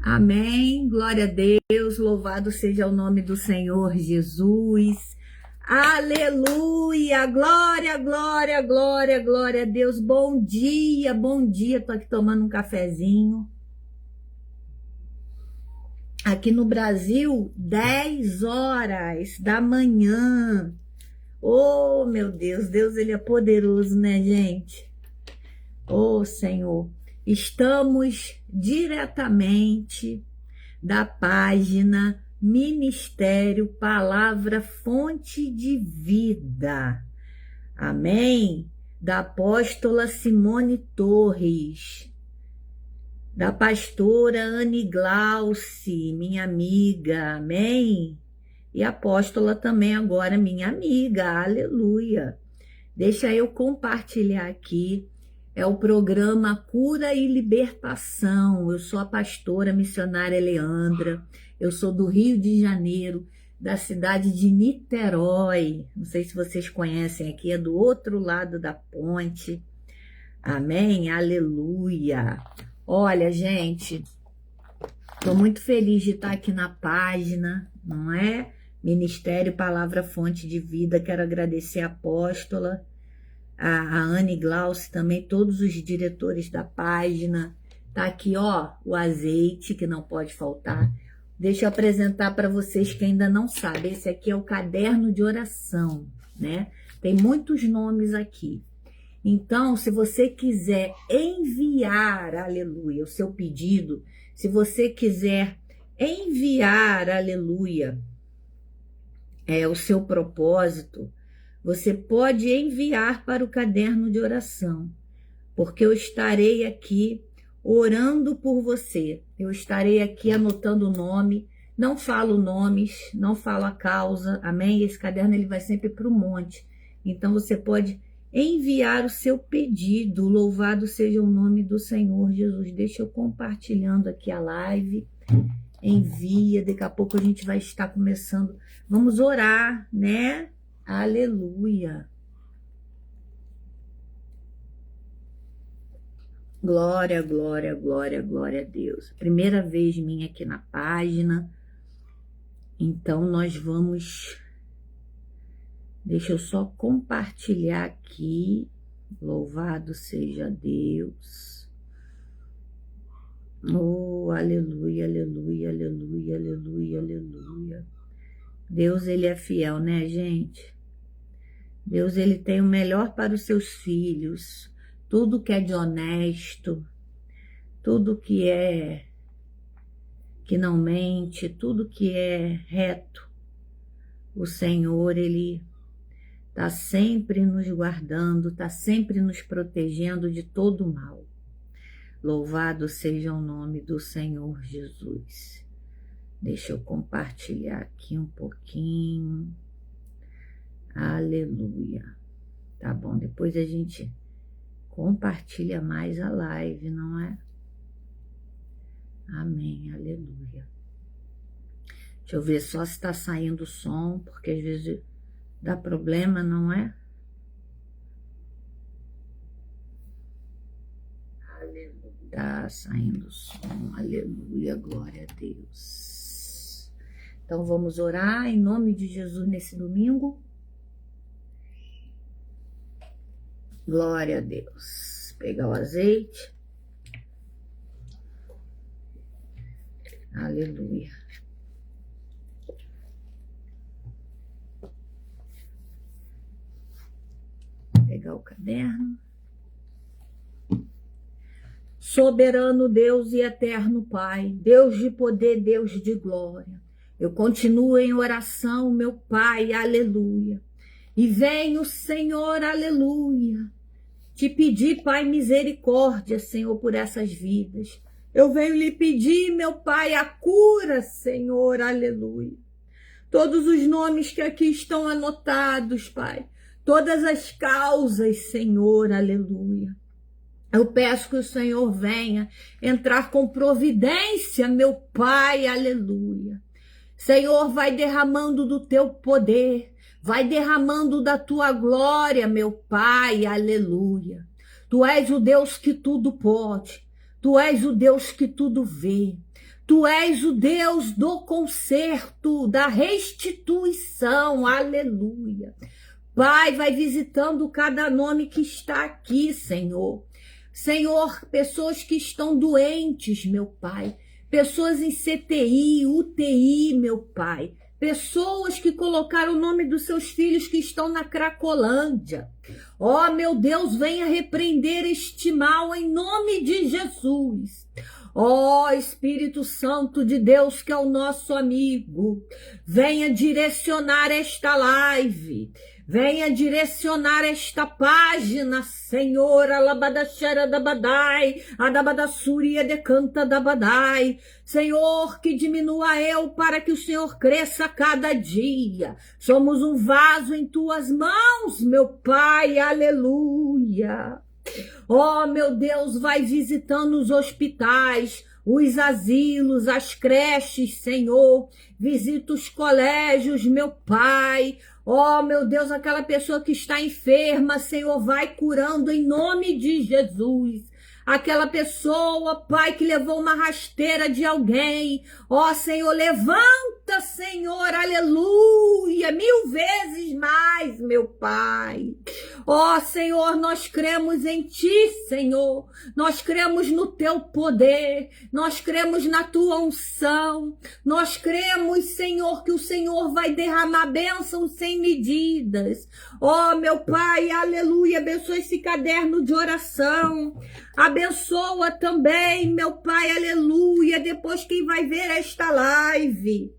Amém. Glória a Deus. Louvado seja o nome do Senhor Jesus. Aleluia. Glória, glória, glória, glória a Deus. Bom dia, bom dia. Tô aqui tomando um cafezinho. Aqui no Brasil, 10 horas da manhã. Oh, meu Deus. Deus, ele é poderoso, né, gente? Oh, Senhor. Estamos diretamente da página Ministério Palavra Fonte de Vida. Amém? Da apóstola Simone Torres, da pastora Anne Glauci, minha amiga, amém? E apóstola também agora, minha amiga, aleluia. Deixa eu compartilhar aqui. É o programa Cura e Libertação. Eu sou a pastora missionária Leandra. Eu sou do Rio de Janeiro, da cidade de Niterói. Não sei se vocês conhecem aqui, é do outro lado da ponte. Amém? Aleluia. Olha, gente, estou muito feliz de estar aqui na página, não é? Ministério Palavra Fonte de Vida. Quero agradecer a apóstola, a Anne Glauci também, todos os diretores da página. Tá aqui, ó, o azeite, que não pode faltar. Deixa eu apresentar para vocês que ainda não sabem. Esse aqui é o caderno de oração, né? Tem muitos nomes aqui. Então, se você quiser enviar, aleluia, o seu pedido, se você quiser enviar, aleluia, o seu propósito, você pode enviar para o caderno de oração, porque eu estarei aqui orando por você. Eu estarei aqui anotando o nome, não falo nomes, não falo a causa, amém? Esse caderno ele vai sempre para o monte. Então você pode enviar o seu pedido. Louvado seja o nome do Senhor Jesus. Deixa eu compartilhando aqui a live. Envia, daqui a pouco a gente vai estar começando. Vamos orar, né? Aleluia. Glória, glória, glória, glória a Deus. Primeira vez minha aqui na página. Então nós vamos... Deixa eu só compartilhar aqui. Louvado seja Deus. Oh, aleluia, aleluia, aleluia, aleluia, aleluia. Deus, ele é fiel, né, gente? Deus, ele tem o melhor para os seus filhos. Tudo que é de honesto, tudo que não mente, tudo que é reto, o Senhor, ele está sempre nos guardando, está sempre nos protegendo de todo mal. Louvado seja o nome do Senhor Jesus. Deixa eu compartilhar aqui um pouquinho. Aleluia. Tá bom, depois a gente compartilha mais a live, não é? Amém, aleluia. Deixa eu ver só se está saindo o som, porque às vezes dá problema, não é? Aleluia. Tá saindo o som, aleluia, glória a Deus. Então vamos orar em nome de Jesus nesse domingo. Glória a Deus. Pegar o azeite. Aleluia. Pegar o caderno. Soberano Deus e eterno Pai, Deus de poder, Deus de glória, eu continuo em oração, meu Pai, aleluia. E venho, Senhor, aleluia, te pedir, Pai, misericórdia, Senhor, por essas vidas. Eu venho lhe pedir, meu Pai, a cura, Senhor, aleluia. Todos os nomes que aqui estão anotados, Pai, todas as causas, Senhor, aleluia. Eu peço que o Senhor venha entrar com providência, meu Pai, aleluia. Senhor, vai derramando do teu poder, vai derramando da tua glória, meu Pai, aleluia. Tu és o Deus que tudo pode, tu és o Deus que tudo vê, Tu és o Deus do conserto, da restituição, aleluia. Pai, vai visitando cada nome que está aqui, Senhor. Senhor, pessoas que estão doentes, meu Pai. Pessoas em CTI, UTI, meu Pai. Pessoas que colocaram o nome dos seus filhos que estão na Cracolândia. Ó, meu Deus, venha repreender este mal em nome de Jesus. Ó, Espírito Santo de Deus, que é o nosso amigo, venha direcionar esta live. Venha direcionar esta página, Senhor, alabadaxera da badai, adabadassuria decanta da badai. Senhor, que diminua eu para que o Senhor cresça a cada dia. Somos um vaso em tuas mãos, meu Pai, aleluia. Oh, meu Deus, vai visitando os hospitais, os asilos, as creches, Senhor. Visita os colégios, meu Pai. Oh, meu Deus, aquela pessoa que está enferma, Senhor, vai curando em nome de Jesus. Aquela pessoa, Pai, que levou uma rasteira de alguém. Ó, Senhor, levanta, Senhor, aleluia, 1000 vezes mais, meu Pai. Ó, Senhor, nós cremos em Ti, Senhor. Nós cremos no Teu poder. Nós cremos na Tua unção. Nós cremos, Senhor, que o Senhor vai derramar bênçãos sem medidas. Ó, meu Pai, aleluia, abençoa esse caderno de oração. Abençoa também, meu Pai, aleluia, depois quem vai ver esta live.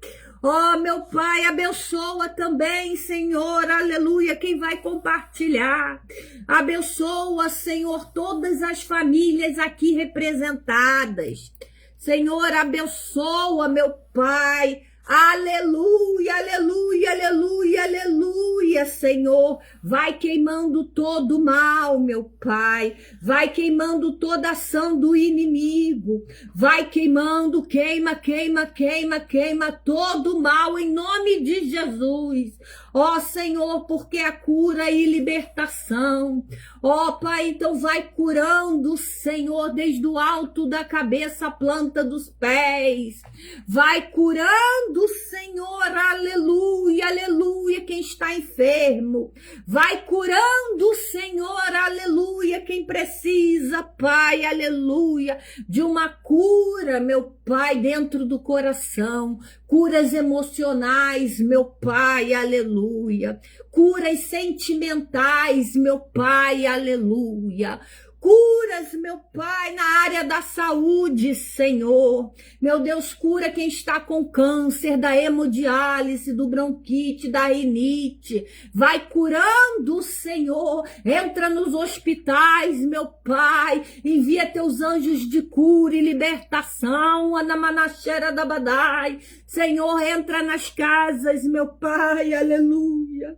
Oh, meu Pai, abençoa também, Senhor, aleluia, quem vai compartilhar. Abençoa, Senhor, todas as famílias aqui representadas. Senhor, abençoa, meu Pai. Aleluia, aleluia, aleluia, aleluia, Senhor. Vai queimando todo o mal, meu Pai. Vai queimando toda ação do inimigo. Vai queimando, queima, queima, queima, queima todo o mal em nome de Jesus. Ó, Senhor, porque é cura e libertação. Ó, Pai, então vai curando, Senhor, desde o alto da cabeça à planta dos pés. Vai curando, Senhor, aleluia, aleluia, quem está enfermo. Vai curando, Senhor, aleluia, quem precisa, Pai, aleluia, de uma cura, meu Pai, dentro do coração. Curas emocionais, meu Pai, aleluia. Curas sentimentais, meu Pai, aleluia. Curas, meu Pai, na área da saúde, Senhor. Meu Deus, cura quem está com câncer, da hemodiálise, do bronquite, da rinite. Vai curando, Senhor. Entra nos hospitais, meu Pai. Envia teus anjos de cura e libertação. Anamanaxera da badai. Senhor, entra nas casas, meu Pai, aleluia.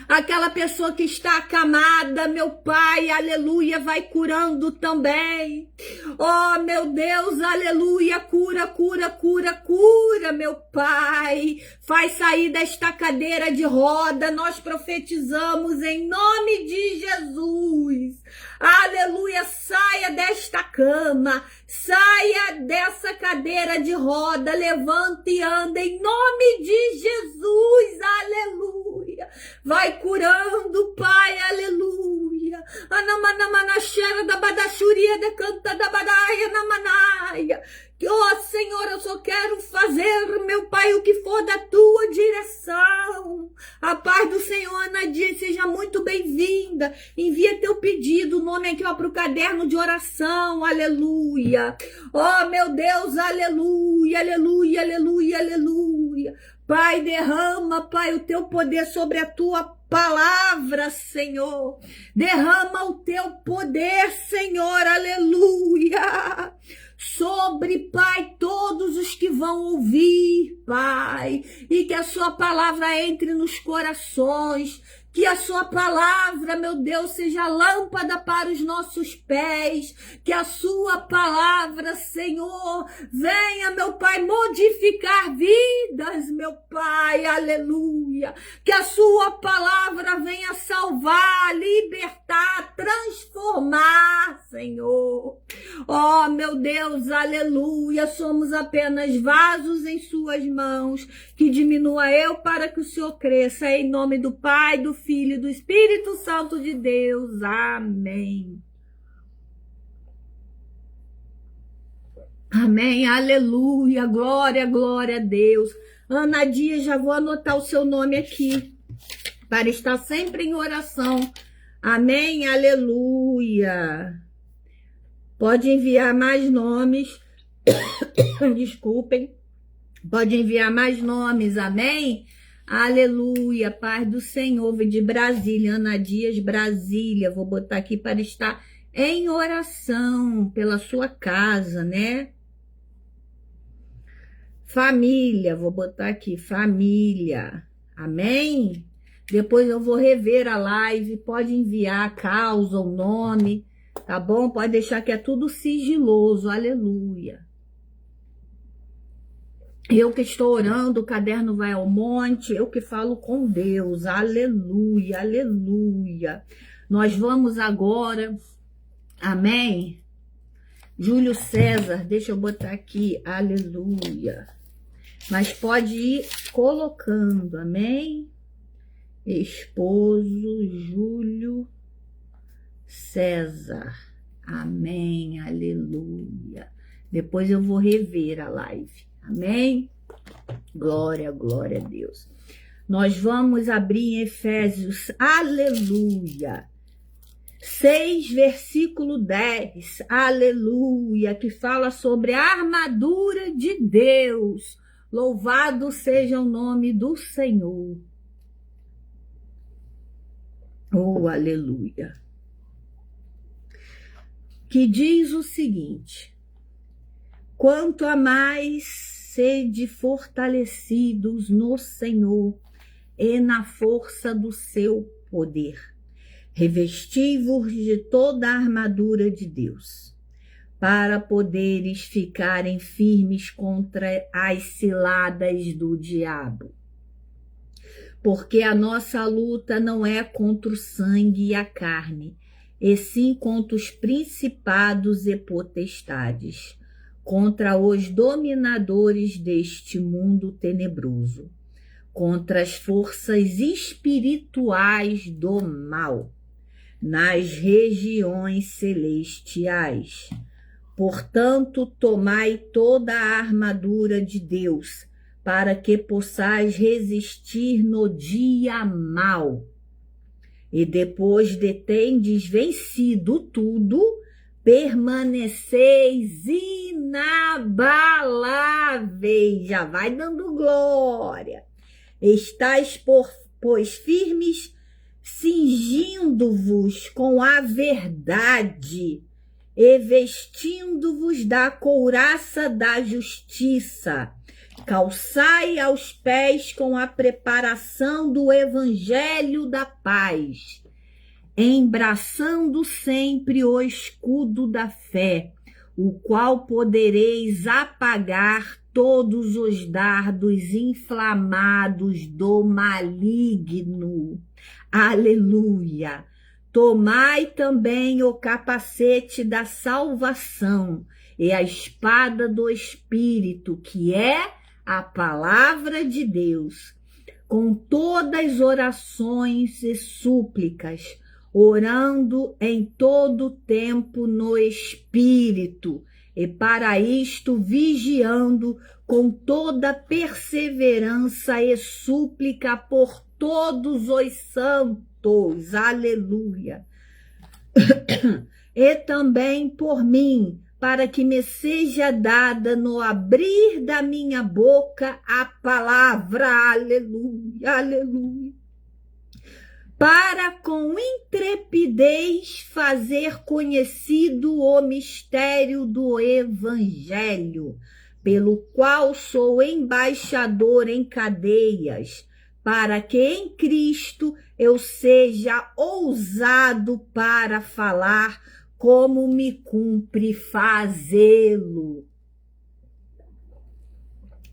Aquela pessoa que está acamada, meu Pai, aleluia, vai curando também. Oh, meu Deus, aleluia, cura, cura, cura, cura, meu Pai. Faz sair desta cadeira de roda, nós profetizamos em nome de Jesus. Aleluia, saia desta cama, saia dessa cadeira de roda, levanta e anda em nome de Jesus, aleluia. Vai curando, Pai, aleluia. Anamanamanaxera da badachuria de canta da badaia namanaia. Oh, Senhor, eu só quero fazer, meu Pai, o que for da tua direção. A paz do Senhor, Nadia, seja muito bem-vinda. Envia teu pedido, o nome aqui, ó, para o caderno de oração, aleluia. Oh, meu Deus, aleluia, aleluia, aleluia, aleluia. Pai, derrama, Pai, o teu poder sobre a tua palavra, Senhor. Derrama o teu poder, Senhor, aleluia. Sobre, Pai, todos os que vão ouvir, Pai, e que a sua palavra entre nos corações, Que a sua palavra, meu Deus, seja lâmpada para os nossos pés. Que a sua palavra, Senhor, venha, meu Pai, modificar vidas, meu Pai, aleluia. Que a sua palavra venha salvar, libertar, transformar, Senhor. Oh, meu Deus, aleluia. Somos apenas vasos em suas mãos. Que diminua eu para que o Senhor cresça. Em nome do Pai, do Filho e do Espírito Santo de Deus. Amém. Amém, aleluia, glória, glória a Deus. Ana Dias, já vou anotar o seu nome aqui, para estar sempre em oração. Amém, aleluia. Pode enviar mais nomes, desculpem, pode enviar mais nomes, amém? Aleluia, paz do Senhor, vem de Brasília, Ana Dias, Brasília, vou botar aqui para estar em oração pela sua casa, né? Família, vou botar aqui, família, amém? Depois eu vou rever a live, pode enviar a causa, o nome, tá bom? Pode deixar que é tudo sigiloso, aleluia. Eu que estou orando, o caderno vai ao monte, eu que falo com Deus, aleluia, aleluia. Nós vamos agora, amém? Júlio César, deixa eu botar aqui, aleluia. Mas pode ir colocando, amém? Esposo Júlio César, amém, aleluia. Depois eu vou rever a live, amém? Glória, glória a Deus. Nós vamos abrir em Efésios, aleluia. 6, versículo 10, aleluia, que fala sobre a armadura de Deus. Louvado seja o nome do Senhor. Oh, aleluia. Que diz o seguinte: quanto a mais sede fortalecidos no Senhor e na força do seu poder, revesti-vos de toda a armadura de Deus, para poderes ficarem firmes contra as ciladas do diabo. Porque a nossa luta não é contra o sangue e a carne, e sim contra os principados e potestades, contra os dominadores deste mundo tenebroso, contra as forças espirituais do mal, nas regiões celestiais. Portanto, tomai toda a armadura de Deus, para que possais resistir no dia mau. E depois de tendes vencido tudo, permaneceis inabaláveis. Já vai dando glória. Estais, pois, firmes, cingindo-vos com a verdade, e vestindo-vos da couraça da justiça, calçai aos pés com a preparação do evangelho da paz, embraçando sempre o escudo da fé, o qual podereis apagar todos os dardos inflamados do maligno. Aleluia! Tomai também o capacete da salvação e a espada do Espírito, que é a palavra de Deus, com todas orações e súplicas, orando em todo tempo no Espírito, e para isto vigiando com toda perseverança e súplica por todos os santos. Aleluia. E também por mim, para que me seja dada no abrir da minha boca a palavra, aleluia, aleluia, para com intrepidez fazer conhecido o mistério do evangelho, pelo qual sou embaixador em cadeias, para que em Cristo eu seja ousado para falar como me cumpre fazê-lo.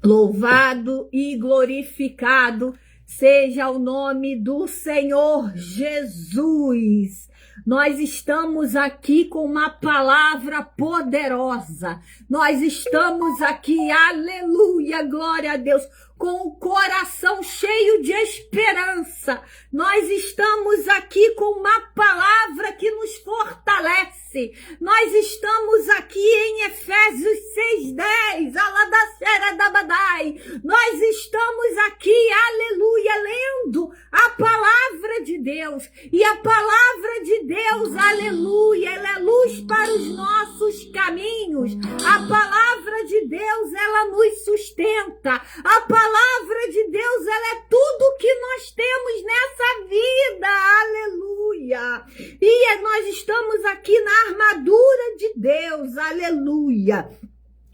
Louvado e glorificado seja o nome do Senhor Jesus. Nós estamos aqui com uma palavra poderosa. Nós estamos aqui, aleluia, glória a Deus, com o coração cheio de esperança. Nós estamos aqui com uma palavra que nos fortalece. Nós estamos aqui em Efésios 6:10, Aladacera Dabadai. Nós estamos aqui, aleluia, lendo a palavra de Deus. E a palavra de Deus, aleluia, ela é luz para os nossos caminhos. A palavra de Deus, ela nos sustenta. A palavra de Deus, ela é tudo que nós temos nessa vida, aleluia. E nós estamos aqui na armadura de Deus, aleluia.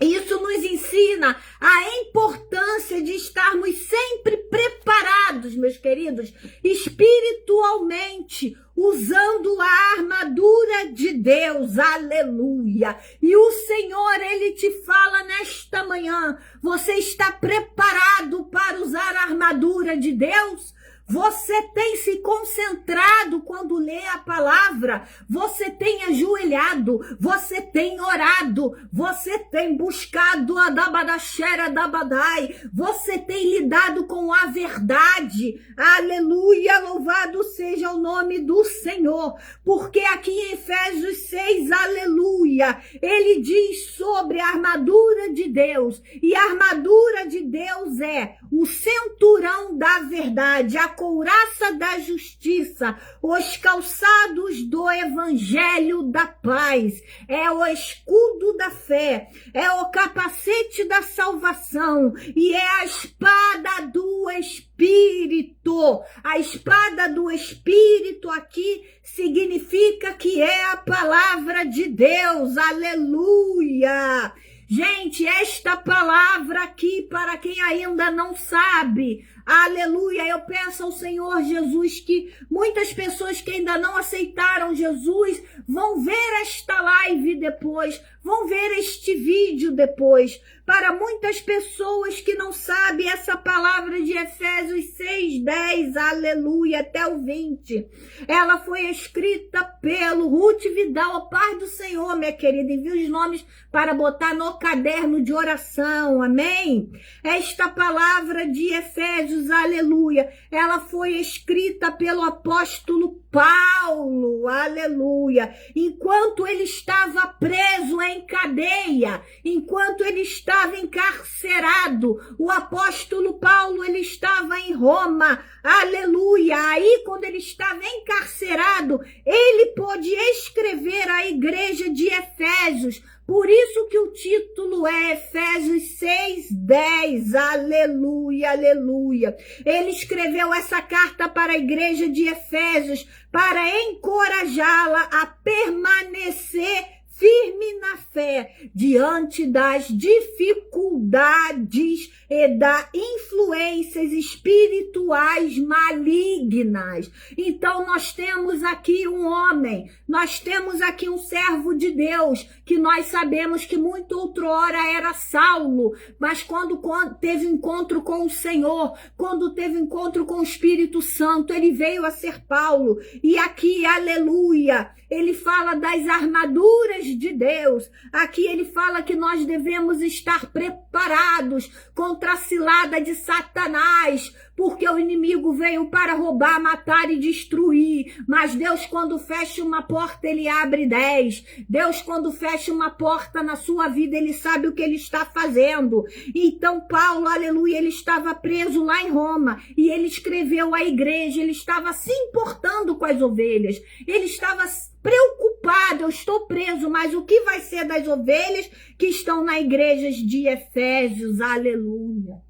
Isso nos ensina a importância de estarmos sempre preparados, meus queridos, espiritualmente, usando a armadura de Deus, aleluia. E o Senhor, Ele te fala nesta manhã, você está preparado para usar a armadura de Deus? Você tem se concentrado quando lê a palavra, você tem ajoelhado, você tem orado, você tem buscado a Dabadaxera Dabadai, você tem lidado com a verdade, aleluia, louvado seja o nome do Senhor, porque aqui em Efésios 6, aleluia, ele diz sobre a armadura de Deus, e a armadura de Deus é o cinturão da verdade, a couraça da justiça, os calçados do evangelho da paz, é o escudo da fé, é o capacete da salvação e é a espada do Espírito. A espada do Espírito aqui significa que é a palavra de Deus, aleluia. Gente, esta palavra aqui, para quem ainda não sabe, aleluia, eu peço ao Senhor Jesus que muitas pessoas que ainda não aceitaram Jesus vão ver esta live depois, vão ver este vídeo depois. Para muitas pessoas que não sabem essa palavra de Efésios 6:10, aleluia, até o 20, ela foi escrita pelo Ruth Vidal, a paz do Senhor, minha querida, envia os nomes para botar no caderno de oração, amém? Esta palavra de Efésios, aleluia, ela foi escrita pelo apóstolo Paulo, aleluia, enquanto ele estava preso em cadeia, enquanto ele estava encarcerado, o apóstolo Paulo, ele estava em Roma, aleluia, aí quando ele estava encarcerado, ele pôde escrever à igreja de Efésios, por isso que o título é Efésios 6:10, aleluia, aleluia. Ele escreveu essa carta para a igreja de Efésios para encorajá-la a permanecer firme na fé, diante das dificuldades e das influências espirituais malignas. Então nós temos aqui um homem, nós temos aqui um servo de Deus, que nós sabemos que muito outrora era Saulo, mas quando teve encontro com o Senhor, quando teve encontro com o Espírito Santo, ele veio a ser Paulo. E aqui, aleluia, ele fala das armaduras de Deus. Aqui ele fala que nós devemos estar preparados contra a cilada de Satanás, porque o inimigo veio para roubar, matar e destruir. Mas Deus, quando fecha uma porta, ele abre 10. Deus, quando fecha uma porta na sua vida, ele sabe o que ele está fazendo. Então Paulo, aleluia, ele estava preso lá em Roma e ele escreveu à igreja, ele estava se importando com as ovelhas, ele estava preocupado, eu estou preso, mas o que vai ser das ovelhas que estão na igreja de Efésios, aleluia.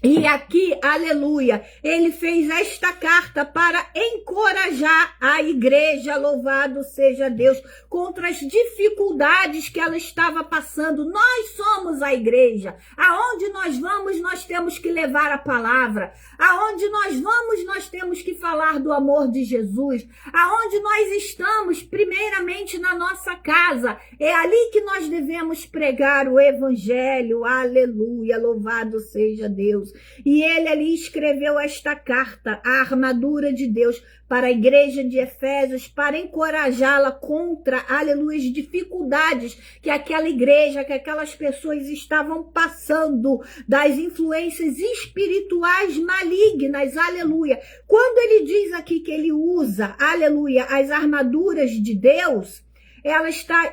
E aqui, aleluia, ele fez esta carta para encorajar a igreja, louvado seja Deus, contra as dificuldades que ela estava passando. Nós somos a igreja. Aonde nós vamos, nós temos que levar a palavra. Aonde nós vamos, nós temos que falar do amor de Jesus. Aonde nós estamos, primeiramente na nossa casa, é ali que nós devemos pregar o evangelho. Aleluia, louvado seja Deus. E ele ali escreveu esta carta, a armadura de Deus, para a igreja de Efésios, para encorajá-la contra, aleluia, as dificuldades que aquela igreja, que aquelas pessoas estavam passando, das influências espirituais malignas, aleluia. Quando ele diz aqui que ele usa, aleluia, as armaduras de Deus,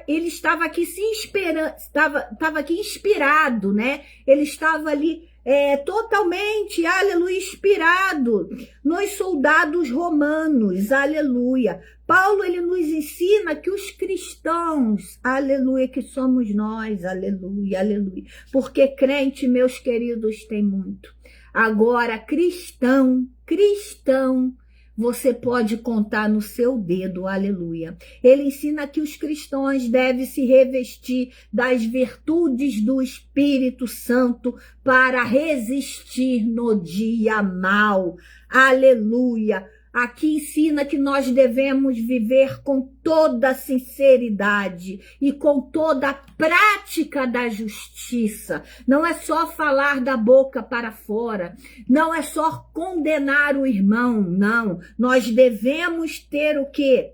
ele estava aqui estava aqui inspirado, né? Ele estava ali totalmente, aleluia, inspirado nos soldados romanos, aleluia. Paulo, ele nos ensina que os cristãos, aleluia, que somos nós, aleluia, aleluia. Porque crente, meus queridos, tem muito. Agora, cristão, você pode contar no seu dedo, aleluia. Ele ensina que os cristãos devem se revestir das virtudes do Espírito Santo para resistir no dia mau, aleluia. Aqui ensina que nós devemos viver com toda sinceridade e com toda a prática da justiça. Não é só falar da boca para fora, não é só condenar o irmão, não. Nós devemos ter o quê?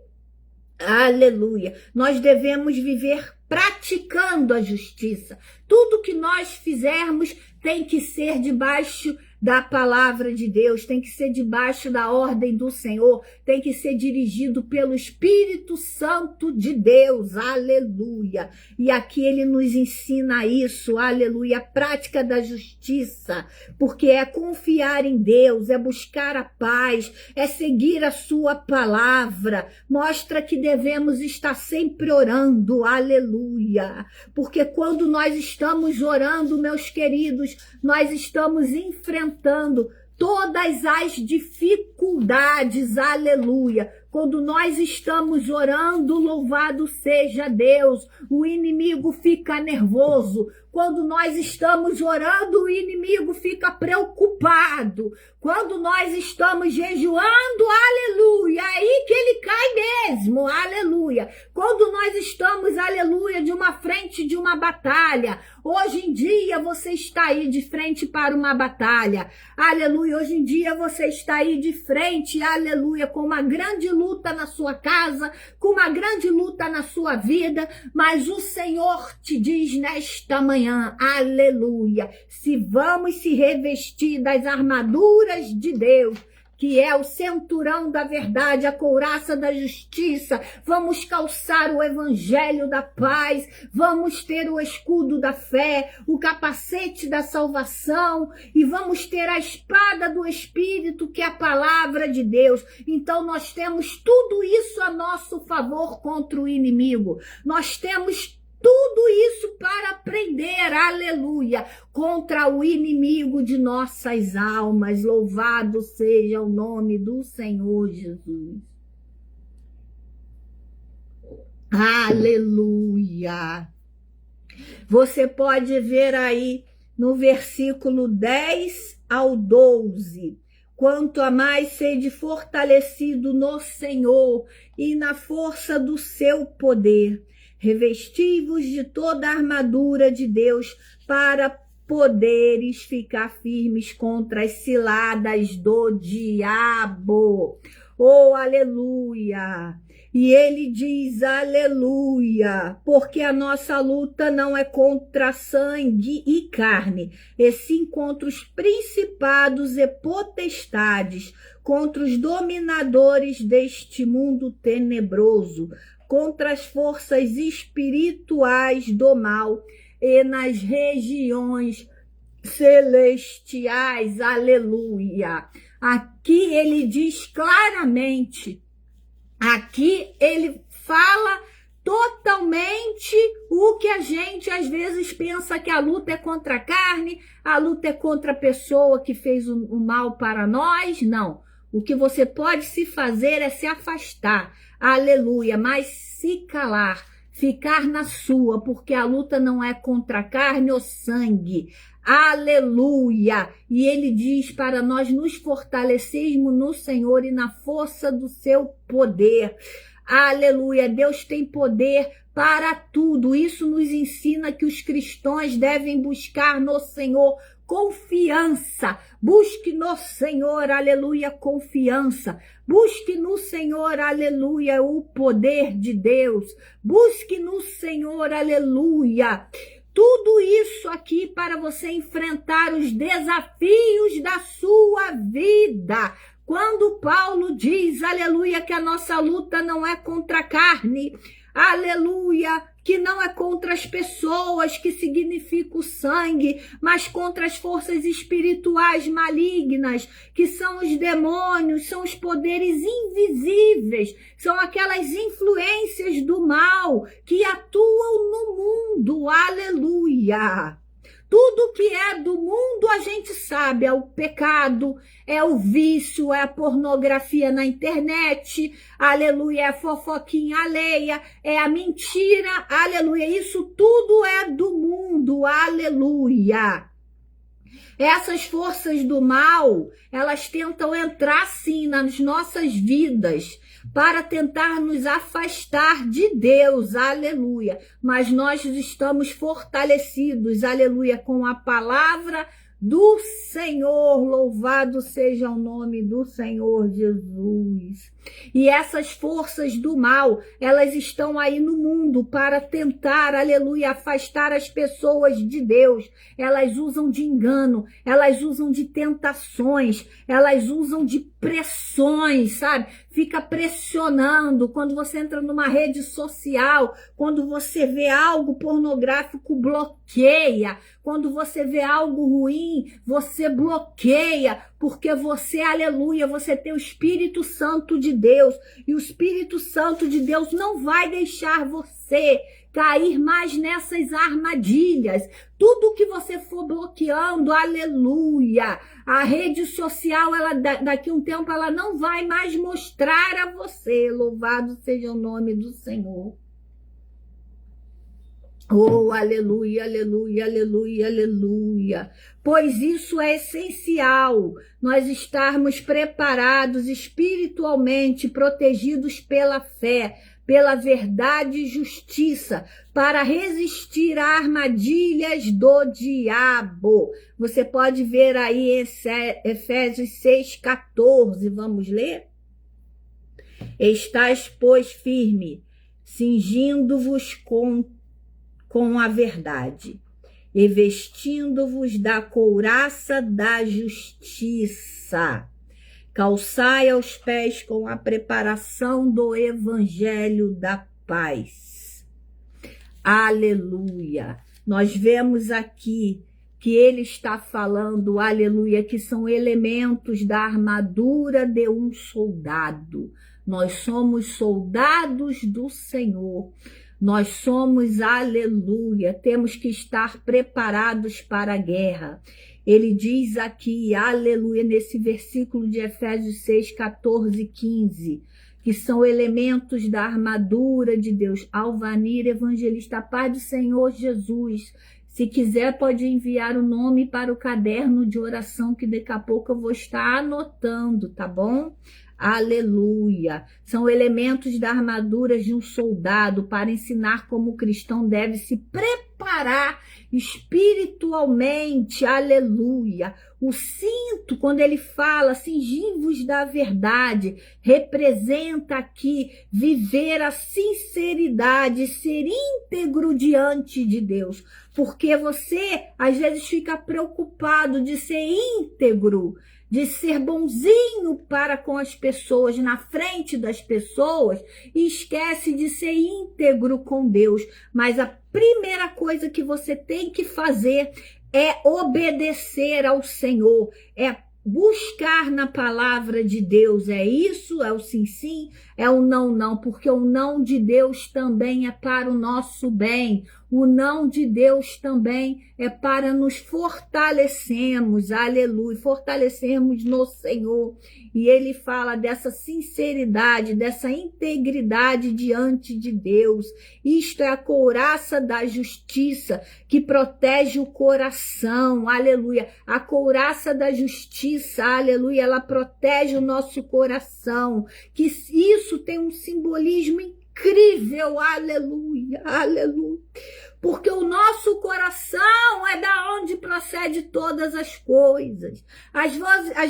Aleluia. Nós devemos viver praticando a justiça. Tudo que nós fizermos tem que ser debaixo da palavra de Deus, tem que ser debaixo da ordem do Senhor, tem que ser dirigido pelo Espírito Santo de Deus, aleluia. E aqui ele nos ensina isso, aleluia, a prática da justiça, porque é confiar em Deus, é buscar a paz, é seguir a sua palavra, mostra que devemos estar sempre orando, aleluia, porque quando nós estamos orando, meus queridos, nós estamos enfrentando todas as dificuldades, aleluia. Quando nós estamos orando, louvado seja Deus, o inimigo fica nervoso. Quando nós estamos orando, o inimigo fica preocupado. Quando nós estamos jejuando, aleluia, aí que ele cai mesmo, aleluia. Quando nós estamos, aleluia, de uma frente de uma batalha. Hoje em dia você está aí de frente para uma batalha, aleluia. Hoje em dia você está aí de frente, aleluia, com uma grande luta na sua casa, com uma grande luta na sua vida, mas o Senhor te diz nesta manhã, aleluia, se vamos se revestir das armaduras de Deus, que é o cinturão da verdade, a couraça da justiça, vamos calçar o evangelho da paz, vamos ter o escudo da fé, o capacete da salvação e vamos ter a espada do Espírito, que é a palavra de Deus. Então nós temos tudo isso a nosso favor contra o inimigo. Nós temos tudo isso para prender, aleluia, contra o inimigo de nossas almas. Louvado seja o nome do Senhor Jesus. Aleluia. Você pode ver aí no versículo 10 ao 12. Quanto a mais sede fortalecido no Senhor e na força do seu poder. Revesti-vos de toda a armadura de Deus para poderes ficar firmes contra as ciladas do diabo. Oh, aleluia! E ele diz, aleluia, porque a nossa luta não é contra sangue e carne, e sim contra os principados e potestades, contra os dominadores deste mundo tenebroso, contra as forças espirituais do mal e nas regiões celestiais, aleluia. Aqui ele diz claramente, aqui ele fala totalmente o que a gente às vezes pensa que a luta é contra a carne, a luta é contra a pessoa que fez o mal para nós. Não. O que você pode se fazer é se afastar, aleluia, mas se calar, ficar na sua, porque a luta não é contra carne ou sangue, aleluia. E ele diz para nós nos fortalecermos no Senhor e na força do seu poder, aleluia. Deus tem poder para tudo. Isso nos ensina que os cristãos devem buscar no Senhor confiança. Busque no Senhor, aleluia, confiança. Busque no Senhor, aleluia, o poder de Deus. Busque no Senhor, aleluia. Tudo isso aqui para você enfrentar os desafios da sua vida. Quando Paulo diz, aleluia, que a nossa luta não é contra a carne, aleluia, que não é contra as pessoas, que significa o sangue, mas contra as forças espirituais malignas, que são os demônios, são os poderes invisíveis, são aquelas influências do mal que atuam no mundo, aleluia. Tudo que é do mundo a gente sabe, é o pecado, é o vício, é a pornografia na internet, aleluia, é a fofoquinha alheia, é a mentira, aleluia, isso tudo é do mundo, aleluia. Essas forças do mal, elas tentam entrar sim nas nossas vidas, para tentar nos afastar de Deus, aleluia. Mas nós estamos fortalecidos, aleluia, com a palavra do Senhor. Louvado seja o nome do Senhor Jesus. E essas forças do mal, elas estão aí no mundo para tentar, aleluia, afastar as pessoas de Deus. Elas usam de engano, elas usam de tentações, elas usam de pressões, sabe? Fica pressionando quando você entra numa rede social, quando você vê algo pornográfico, bloqueia. Quando você vê algo ruim, você bloqueia, porque você, aleluia, você tem o Espírito Santo de Deus, e o Espírito Santo de Deus não vai deixar você cair mais nessas armadilhas. Tudo que você for bloqueando, aleluia, a rede social, ela daqui a um tempo, ela não vai mais mostrar a você. Louvado seja o nome do Senhor. Oh, aleluia, aleluia, aleluia, aleluia. Pois isso é essencial, nós estarmos preparados espiritualmente, protegidos pela fé, pela verdade e justiça, para resistir a armadilhas do diabo. Você pode ver aí em Efésios 6,14, vamos ler? Estais, pois, firme, cingindo-vos com a verdade, e vestindo-vos da couraça da justiça. Calçai aos pés com a preparação do evangelho da paz. Aleluia. Nós vemos aqui que ele está falando, aleluia, que são elementos da armadura de um soldado. Nós somos soldados do Senhor. Nós somos, aleluia, temos que estar preparados para a guerra. Ele diz aqui, aleluia, nesse versículo de Efésios 6, 14 e 15, que são elementos da armadura de Deus. Alvanir, evangelista, a paz do Senhor Jesus. Se quiser, pode enviar o nome para o caderno de oração, que daqui a pouco eu vou estar anotando, tá bom? Aleluia. São elementos da armadura de um soldado para ensinar como o cristão deve se preparar espiritualmente. Aleluia. O cinto, quando ele fala, cingim-vos da verdade, representa aqui viver a sinceridade, ser íntegro diante de Deus. Porque você, às vezes, fica preocupado de ser íntegro, de ser bonzinho para com as pessoas, na frente das pessoas, e esquece de ser íntegro com Deus. Mas a primeira coisa que você tem que fazer é obedecer ao Senhor, é buscar na palavra de Deus. É isso, é o sim, sim, é o não, não, porque o não de Deus também é para o nosso bem. O não de Deus também é para nos fortalecermos, aleluia, fortalecermos no Senhor. E ele fala dessa sinceridade, dessa integridade diante de Deus. Isto é a couraça da justiça que protege o coração, aleluia. A couraça da justiça, aleluia, ela protege o nosso coração. Que isso tem um simbolismo incrível, aleluia, aleluia. Porque o nosso coração é da onde procede todas as coisas. Às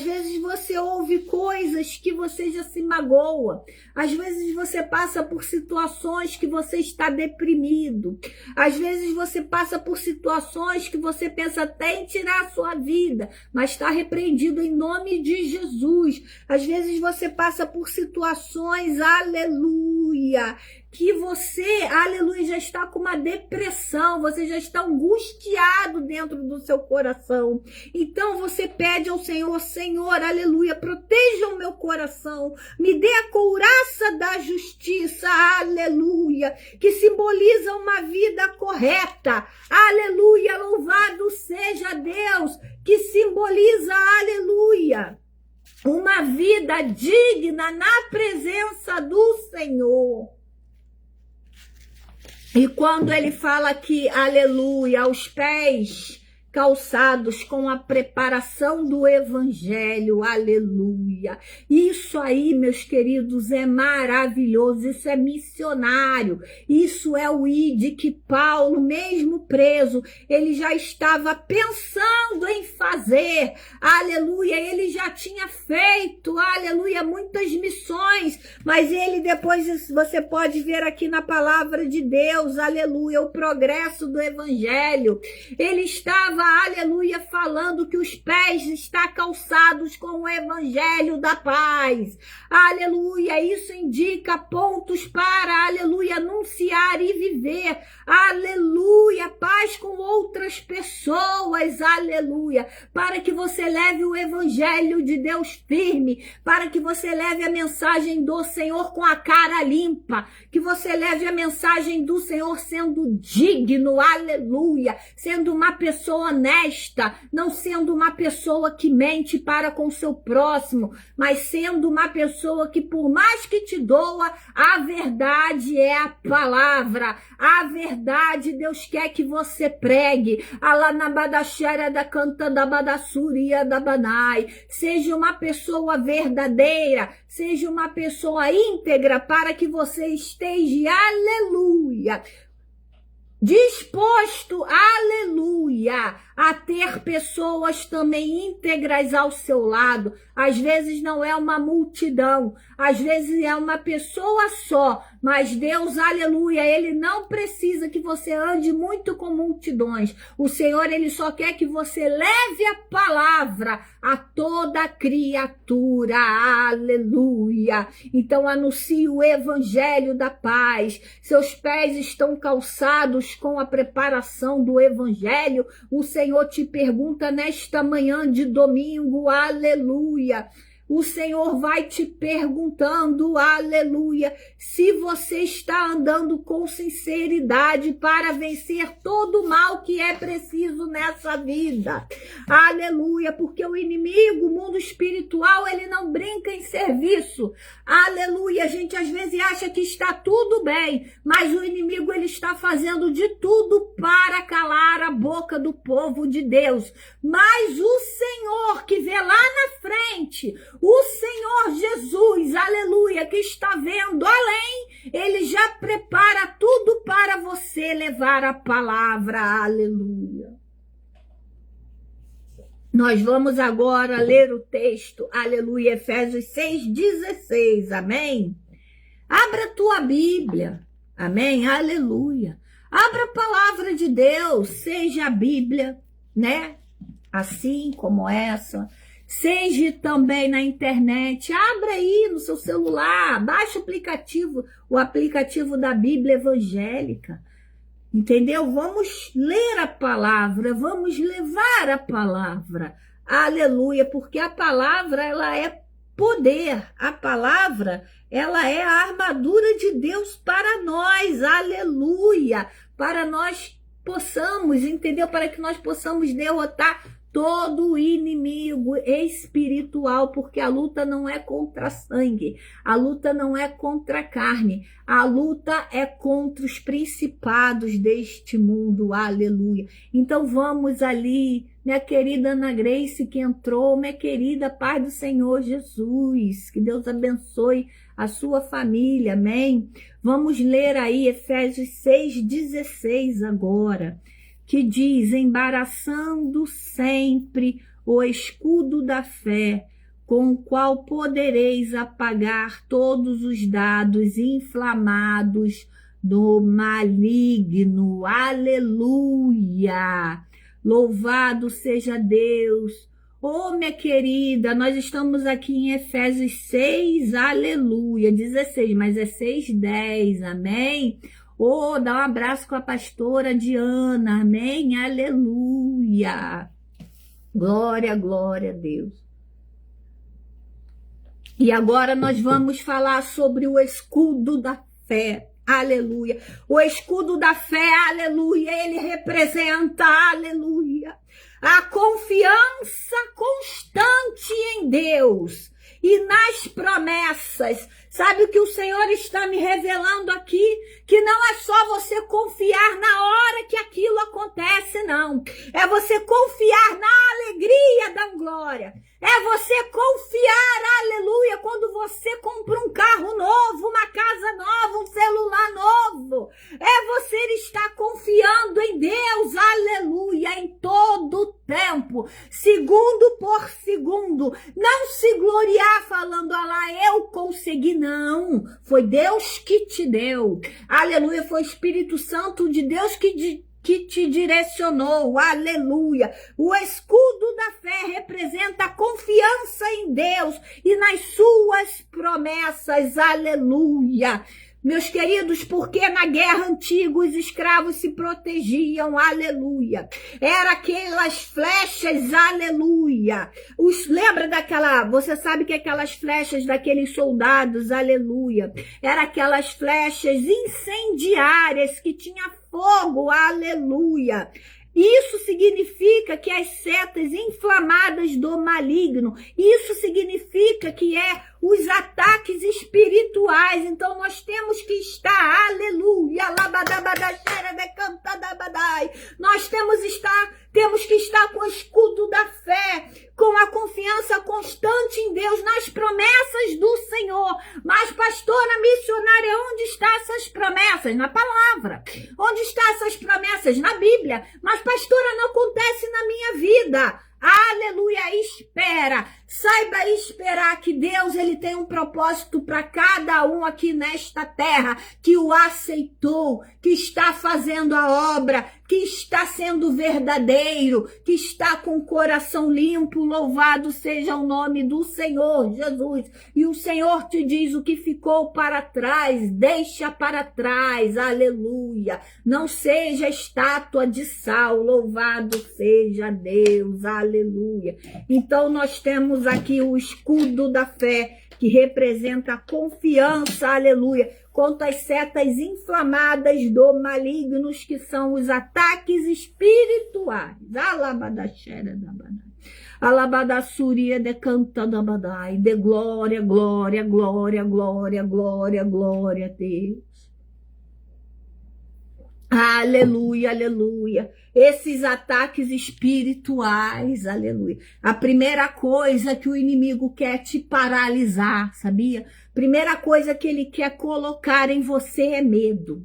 vezes você ouve coisas que você já se magoa. Às vezes você passa por situações que você está deprimido. Às vezes você passa por situações que você pensa até em tirar a sua vida, mas está repreendido em nome de Jesus. Às vezes você passa por situações, aleluia, que você, aleluia, já está com uma depressão, você já está angustiado dentro do seu coração. Então você pede ao Senhor, Senhor, aleluia, proteja o meu coração, me dê a couraça da justiça, aleluia, que simboliza uma vida correta, aleluia, louvado seja Deus, que simboliza, aleluia, uma vida digna na presença do Senhor. E quando ele fala que, aleluia, aos pés calçados com a preparação do evangelho, aleluia. Isso aí, meus queridos, é maravilhoso, isso é missionário, isso é o ID que Paulo, mesmo preso, ele já estava pensando em fazer, aleluia, ele já tinha feito, aleluia, muitas missões, mas ele depois, você pode ver aqui na palavra de Deus, aleluia, o progresso do evangelho, ele estava, aleluia, falando que os pés estão calçados com o evangelho da paz, aleluia, isso indica pontos para, aleluia, anunciar e viver, aleluia, paz com outras pessoas, aleluia, para que você leve o evangelho de Deus firme, para que você leve a mensagem do Senhor com a cara limpa, que você leve a mensagem do Senhor sendo digno, aleluia, sendo uma pessoa honesta, não sendo uma pessoa que mente para com seu próximo, mas sendo uma pessoa que, por mais que te doa, a verdade é a palavra, a verdade Deus quer que você pregue, alanabadaxera da canta da badassuria da banai, seja uma pessoa verdadeira, seja uma pessoa íntegra, para que você esteja, aleluia, disposto, aleluia, a ter pessoas também íntegras ao seu lado. Às vezes não é uma multidão, às vezes é uma pessoa só, mas Deus, aleluia, Ele não precisa que você ande muito com multidões. O Senhor, Ele só quer que você leve a palavra a toda criatura, aleluia. Então anuncie o evangelho da paz, seus pés estão calçados com a preparação do evangelho. O Senhor te pergunta nesta manhã de domingo, aleluia. O Senhor vai te perguntando, aleluia, se você está andando com sinceridade para vencer todo o mal que é preciso nessa vida. Aleluia, porque o inimigo, o mundo espiritual, ele não brinca em serviço. Aleluia, a gente às vezes acha que está tudo bem, mas o inimigo, ele está fazendo de tudo para calar a boca do povo de Deus. Mas o Senhor que vê lá na frente, o Senhor Jesus, aleluia, que está vendo além, Ele já prepara tudo para você levar a palavra, aleluia. Nós vamos agora ler o texto, aleluia, Efésios 6,16, amém? Abra a tua Bíblia, amém, aleluia. Abra a palavra de Deus, seja a Bíblia, né, assim como essa, seja também na internet, abra aí no seu celular, baixa o aplicativo da Bíblia Evangélica, entendeu? Vamos ler a palavra, vamos levar a palavra, aleluia, porque a palavra, ela é poder. A palavra, ela é a armadura de Deus para nós, aleluia, para nós possamos, entendeu? Para que nós possamos derrotar todo inimigo espiritual, porque a luta não é contra sangue, a luta não é contra a carne, a luta é contra os principados deste mundo, aleluia. Então vamos ali, minha querida Ana Grace que entrou, minha querida paz do Senhor Jesus, que Deus abençoe a sua família, amém? Vamos ler aí Efésios 6,16 agora, que diz: embaraçando sempre o escudo da fé, com o qual podereis apagar todos os dados inflamados do maligno. Aleluia! Louvado seja Deus! Ô, minha querida, nós estamos aqui em Efésios 6, aleluia, 16, mas é 6:10, amém? Oh, dá um abraço com a pastora Diana, amém? Aleluia! Glória, glória a Deus. E agora nós vamos falar sobre o escudo da fé, aleluia. O escudo da fé, aleluia, ele representa, aleluia, a confiança constante em Deus e nas promessas. Sabe o que o Senhor está me revelando aqui? Que não é só você confiar na hora que aquilo acontece, não. É você confiar na alegria da glória. É você confiar, aleluia, quando você compra um carro novo, uma casa nova, um celular novo. É você estar confiando em Deus, aleluia, em todo o tempo, segundo por segundo. Não se gloriar falando, ah lá, eu consegui, não. Foi Deus que te deu. Aleluia, foi o Espírito Santo de Deus que te direcionou, aleluia. O escudo da fé representa a confiança em Deus e nas suas promessas, aleluia. Meus queridos, porque na guerra antiga os escravos se protegiam, aleluia. Era aquelas flechas, aleluia. Lembra daquela, você sabe que aquelas flechas daqueles soldados, aleluia. Era aquelas flechas incendiárias que tinha fogo, aleluia. Isso significa que as setas inflamadas do maligno, isso significa que é os ataques espirituais. Então nós temos que estar, aleluia, nós temos que estar com o escudo da fé, com a confiança constante em Deus, nas promessas do Senhor. Mas, pastora missionária, onde estão essas promessas? Na palavra. Onde estão essas promessas? Na Bíblia. Mas, pastora, não acontece na minha vida. Aleluia, espera, saiba esperar que Deus ele tem um propósito para cada um aqui nesta terra, que o aceitou, que está fazendo a obra, que está sendo verdadeiro, que está com o coração limpo. Louvado seja o nome do Senhor Jesus. E o Senhor te diz: o que ficou para trás, deixa para trás, aleluia. Não seja estátua de sal, louvado seja Deus, aleluia. Então nós temos aqui o escudo da fé, que representa a confiança, aleluia, contra as setas inflamadas do malignos, que são os ataques espirituais. Alabadaxera da badai. Alabadassuria de canta da badai. De glória, glória, glória, glória, glória, glória a Deus. Aleluia, aleluia. Esses ataques espirituais, aleluia. A primeira coisa que o inimigo quer te paralisar, sabia? Primeira coisa que ele quer colocar em você é medo.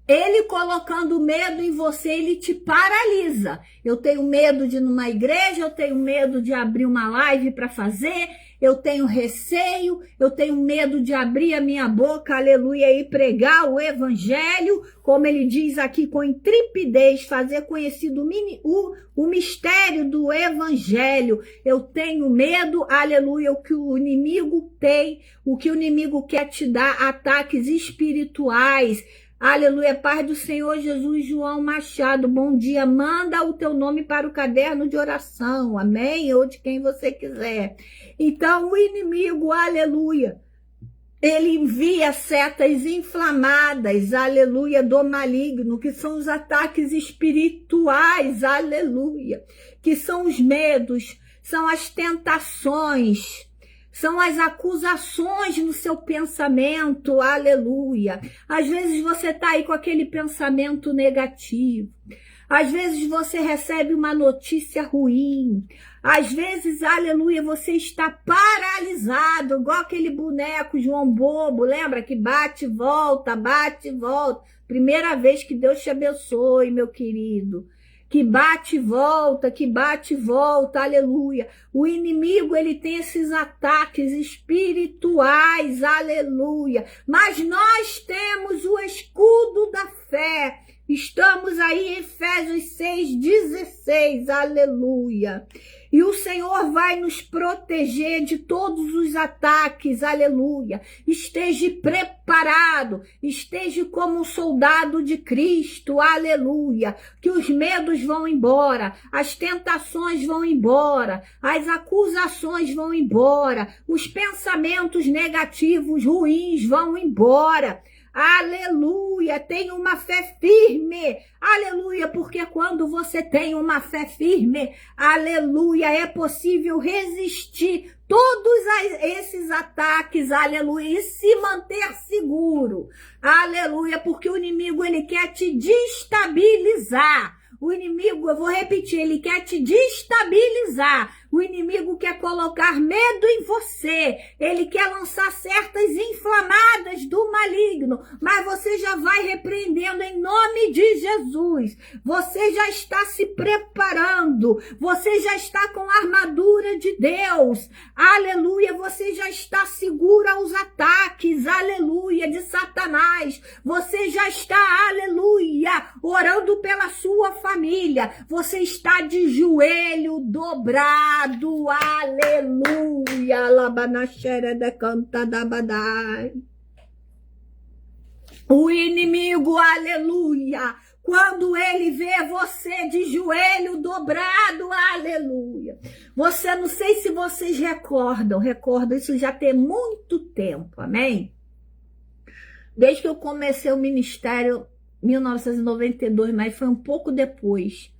Ele colocando medo em você, ele te paralisa. Eu tenho medo de ir numa igreja, eu tenho medo de abrir uma live para fazer, eu tenho receio, eu tenho medo de abrir a minha boca, aleluia, e pregar o evangelho, como ele diz aqui, com intrepidez, fazer conhecido o mistério do evangelho. Eu tenho medo, aleluia, o que o inimigo tem, o que o inimigo quer te dar, ataques espirituais, Aleluia, paz do Senhor Jesus. João Machado, bom dia, manda o teu nome para o caderno de oração, amém? Ou de quem você quiser. Então o inimigo, aleluia, ele envia setas inflamadas, aleluia, do maligno, que são os ataques espirituais, aleluia, que são os medos, são as tentações, são as acusações no seu pensamento, aleluia. Às vezes você está aí com aquele pensamento negativo. Às vezes você recebe uma notícia ruim. Às vezes, aleluia, você está paralisado, igual aquele boneco João Bobo, lembra? Que bate e volta, bate e volta. Primeira vez que Deus te abençoe, meu querido. Que bate e volta, aleluia. O inimigo, ele tem esses ataques espirituais, aleluia. Mas nós temos o escudo da fé. Estamos aí em Efésios 6:16, aleluia. E o Senhor vai nos proteger de todos os ataques, aleluia. Esteja preparado, esteja como um soldado de Cristo, aleluia. Que os medos vão embora, as tentações vão embora, as acusações vão embora, os pensamentos negativos, ruins vão embora. Aleluia, tenha uma fé firme, aleluia, porque quando você tem uma fé firme, aleluia, é possível resistir todos esses ataques, aleluia, e se manter seguro, aleluia, porque o inimigo, ele quer te destabilizar. O inimigo, eu vou repetir, ele quer te destabilizar. O inimigo quer colocar medo em você. Ele quer lançar certas inflamadas do maligno. Mas você já vai repreendendo em nome de Jesus. Você já está se preparando. Você já está com a armadura de Deus. Aleluia. Você já está seguro aos ataques. Aleluia. De Satanás. Você já está, aleluia, orando pela sua família. Você está de joelho dobrado. Aleluia, labanachera de cantada badai. O inimigo, aleluia, quando ele vê você de joelho dobrado, aleluia. Você, não sei se vocês recordam, isso já tem muito tempo, amém? Desde que eu comecei o ministério, 1992, mas foi um pouco depois.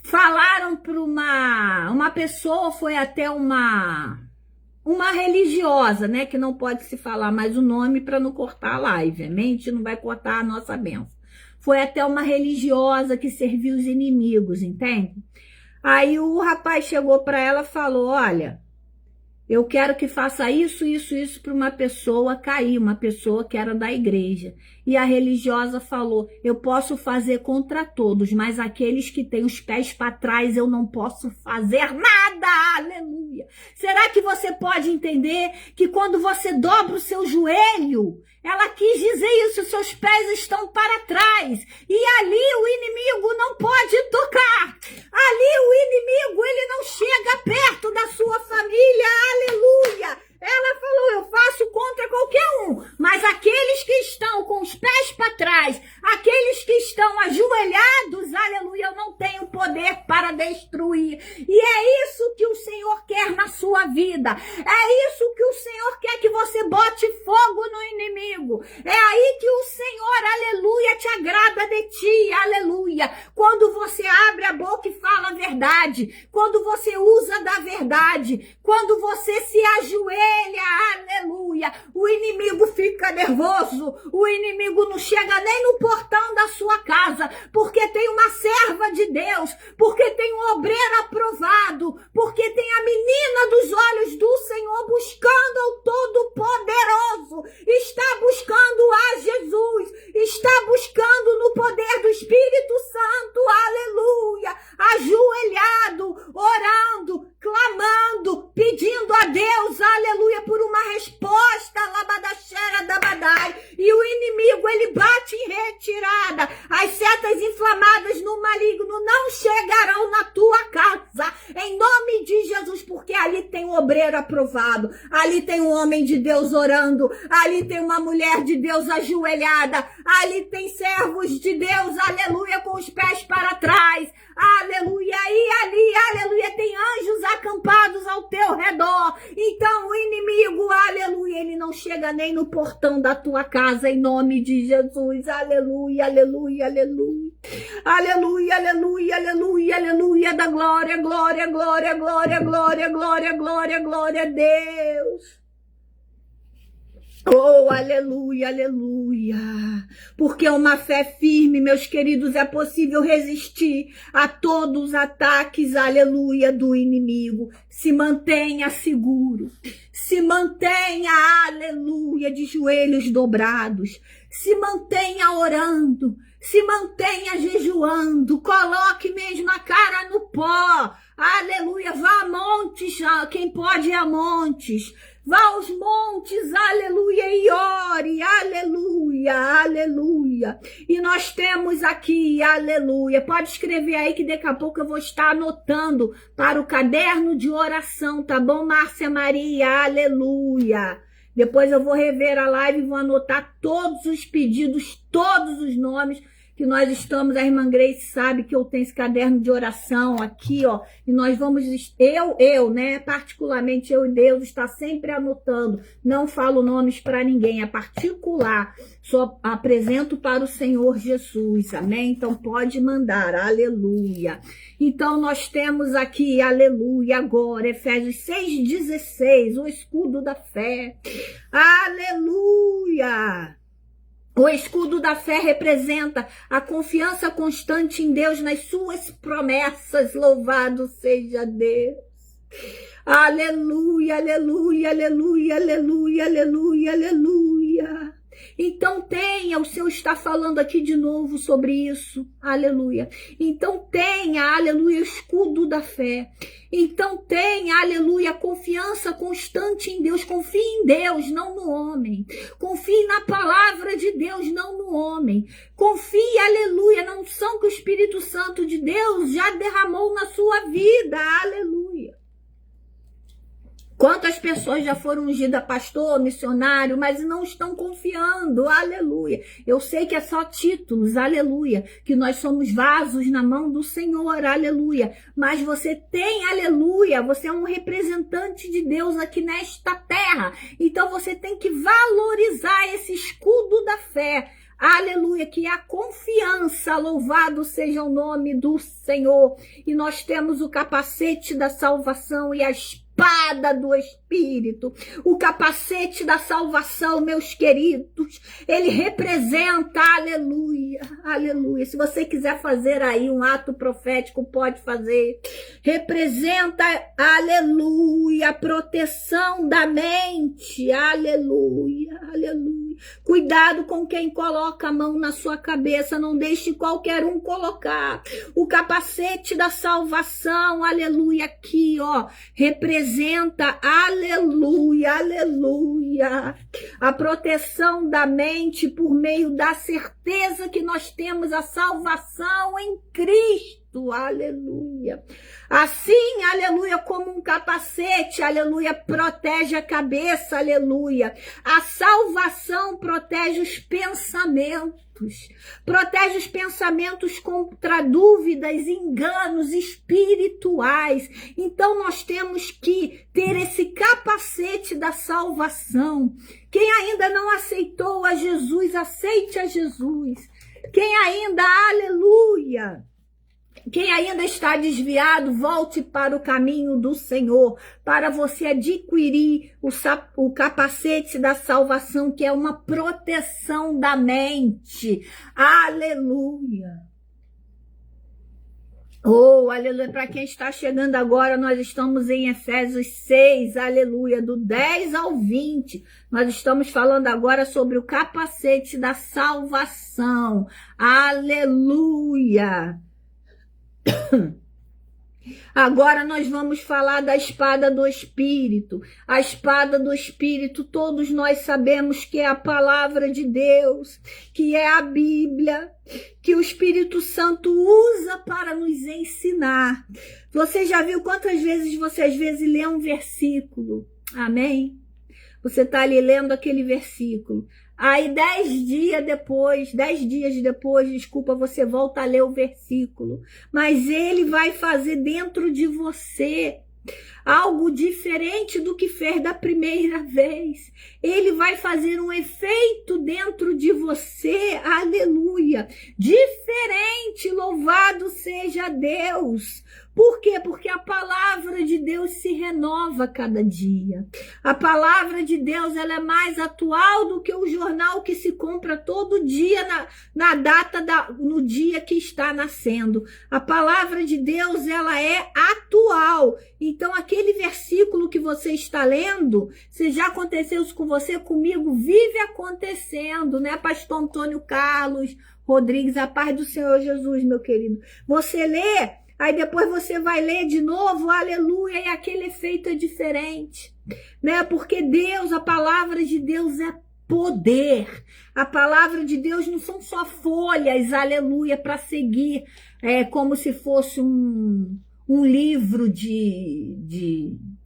Falaram para uma pessoa, foi até uma religiosa, né? Que não pode se falar mais o nome para não cortar a live, amém? A gente não vai cortar a nossa bênção. Foi até uma religiosa que serviu os inimigos, entende? Aí o rapaz chegou para ela e falou, olha, eu quero que faça isso para uma pessoa cair, uma pessoa que era da igreja. E a religiosa falou, eu posso fazer contra todos, mas aqueles que têm os pés para trás eu não posso fazer nada, aleluia. Será que você pode entender que quando você dobra o seu joelho, ela quis dizer isso, seus pés estão para trás. E ali o inimigo não pode tocar. Ali o inimigo, ele não chega perto da sua família, aleluia. Ela falou, eu faço contra qualquer um, mas aqueles que estão com os pés para trás, aqueles que estão ajoelhados, aleluia, eu não tenho poder para destruir. E é isso que o Senhor quer na sua vida. É isso que o Senhor quer, que você bote fogo no inimigo. É aí que o Senhor, aleluia, te agrada de ti, aleluia. Quando você abre a boca e fala a verdade, quando você usa da verdade, quando você se ajoelha, aleluia, o inimigo fica nervoso, o inimigo não chega nem no portão da sua casa, porque tem uma serva de Deus, porque tem um obreiro aprovado, porque tem a menina dos olhos do Senhor buscando ao Todo-Poderoso, está buscando a Jesus, está buscando no poder do Espírito Santo, aleluia, ajoelhado, orando, clamando, pedindo a Deus, aleluia, por uma resposta, labadaxera da badai. E o inimigo, ele bate em retirada. As setas inflamadas no maligno não chegarão na tua casa, em nome de Jesus, porque ali tem um obreiro aprovado, ali tem um homem de Deus orando, ali tem uma mulher de Deus ajoelhada, ali tem servos de Deus, aleluia, com os pés para trás, aleluia, e ali, aleluia, tem anjos acampados ao teu redor. Então o inimigo, aleluia, ele não chega nem no portão da tua casa, em nome de Jesus, aleluia, aleluia, aleluia, aleluia, aleluia, aleluia, aleluia, da glória, glória, glória, glória, glória, glória, glória, glória a Deus. Oh, aleluia, aleluia. Porque uma fé firme, meus queridos, é possível resistir a todos os ataques, aleluia, do inimigo. Se mantenha seguro. Se mantenha, aleluia, de joelhos dobrados. Se mantenha orando. Se mantenha jejuando. Coloque mesmo a cara no pó. Aleluia. Vá a montes, quem pode ir a montes. Vá aos montes, aleluia, e ore, aleluia, aleluia. E nós temos aqui, aleluia, pode escrever aí que daqui a pouco eu vou estar anotando para o caderno de oração, tá bom, Márcia Maria, aleluia. Depois eu vou rever a live e vou anotar todos os pedidos, todos os nomes que nós estamos, a irmã Grace sabe que eu tenho esse caderno de oração aqui, ó, e nós vamos, né, particularmente eu e Deus, está sempre anotando, não falo nomes para ninguém, é particular, só apresento para o Senhor Jesus, amém? Então pode mandar, aleluia. Então nós temos aqui, aleluia, agora, Efésios 6,16, o escudo da fé, aleluia. O escudo da fé representa a confiança constante em Deus, nas suas promessas. Louvado seja Deus. Aleluia, aleluia, aleluia, aleluia, aleluia, aleluia. Então tenha, o Senhor está falando aqui de novo sobre isso, aleluia. Então tenha, aleluia, o escudo da fé. Então tenha, aleluia, confiança constante em Deus. Confie em Deus, não no homem. Confie na palavra de Deus, não no homem. Confie, aleluia, na unção que o Espírito Santo de Deus já derramou na sua vida, aleluia. Quantas pessoas já foram ungidas pastor, missionário, mas não estão confiando, aleluia. Eu sei que é só títulos, aleluia, que nós somos vasos na mão do Senhor, aleluia. Mas você tem, aleluia, você é um representante de Deus aqui nesta terra. Então você tem que valorizar esse escudo da fé, aleluia, que é a confiança, louvado seja o nome do Senhor. E nós temos o capacete da salvação e a espada do Espírito, o capacete da salvação, meus queridos, ele representa, aleluia, aleluia, se você quiser fazer aí um ato profético, pode fazer, representa, aleluia, a proteção da mente, aleluia, aleluia, cuidado com quem coloca a mão na sua cabeça, não deixe qualquer um colocar, o capacete da salvação, aleluia, aqui, ó, representa, aleluia, aleluia, a proteção da mente por meio da certeza que nós temos a salvação em Cristo, aleluia. Assim, aleluia, como um capacete, aleluia, protege a cabeça, aleluia. A salvação protege os pensamentos. Protege os pensamentos contra dúvidas, enganos espirituais. Então nós temos que ter esse capacete da salvação. Quem ainda não aceitou a Jesus, aceite a Jesus. Quem ainda, aleluia, quem ainda está desviado, volte para o caminho do Senhor, para você adquirir o capacete da salvação, que é uma proteção da mente. Aleluia. Oh, aleluia. Para quem está chegando agora, nós estamos em Efésios 6, aleluia, do 10 ao 20. Nós estamos falando agora sobre o capacete da salvação. Aleluia. Agora nós vamos falar da espada do Espírito. A espada do Espírito, todos nós sabemos que é a palavra de Deus, que é a Bíblia, que o Espírito Santo usa para nos ensinar. Você já viu quantas vezes você às vezes lê um versículo? Amém? Você está ali lendo aquele versículo. Aí 10 dias depois, você volta a ler o versículo. Mas ele vai fazer dentro de você algo diferente do que fez da primeira vez. Ele vai fazer um efeito dentro de você, aleluia, diferente, louvado seja Deus. Por quê? Porque a palavra de Deus se renova cada dia. A palavra de Deus, ela é mais atual do que o jornal que se compra todo dia na data, no dia que está nascendo. A palavra de Deus, ela é atual. Então, aquele versículo que você está lendo, se já aconteceu isso com você, comigo, vive acontecendo, né, pastor Antônio Carlos Rodrigues, a paz do Senhor Jesus, meu querido. Você lê, aí depois você vai ler de novo, aleluia, e aquele efeito é diferente, né? Porque Deus, a palavra de Deus é poder. A palavra de Deus não são só folhas, aleluia, para seguir, como se fosse um livro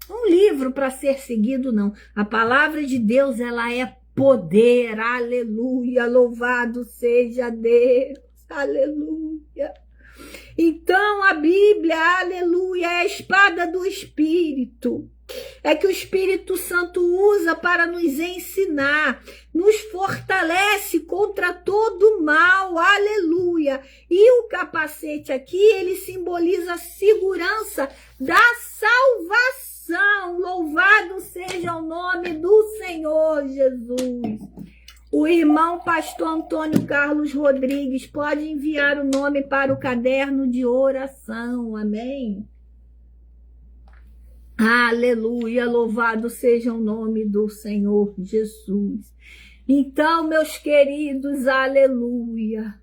um livro para ser seguido, não. A palavra de Deus, ela é poder, aleluia, louvado seja Deus, aleluia. Então a Bíblia, aleluia, é a espada do Espírito. É que o Espírito Santo usa para nos ensinar, nos fortalece contra todo mal, aleluia. E o capacete aqui, ele simboliza a segurança da salvação. Louvado seja o nome do Senhor Jesus. O irmão pastor Antônio Carlos Rodrigues pode enviar o nome para o caderno de oração, amém? Aleluia, louvado seja o nome do Senhor Jesus. Então, meus queridos, aleluia.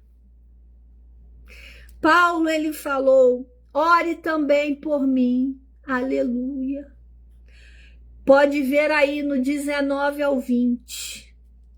Paulo, ele falou, ore também por mim, aleluia. Pode ver aí no 19 ao 20.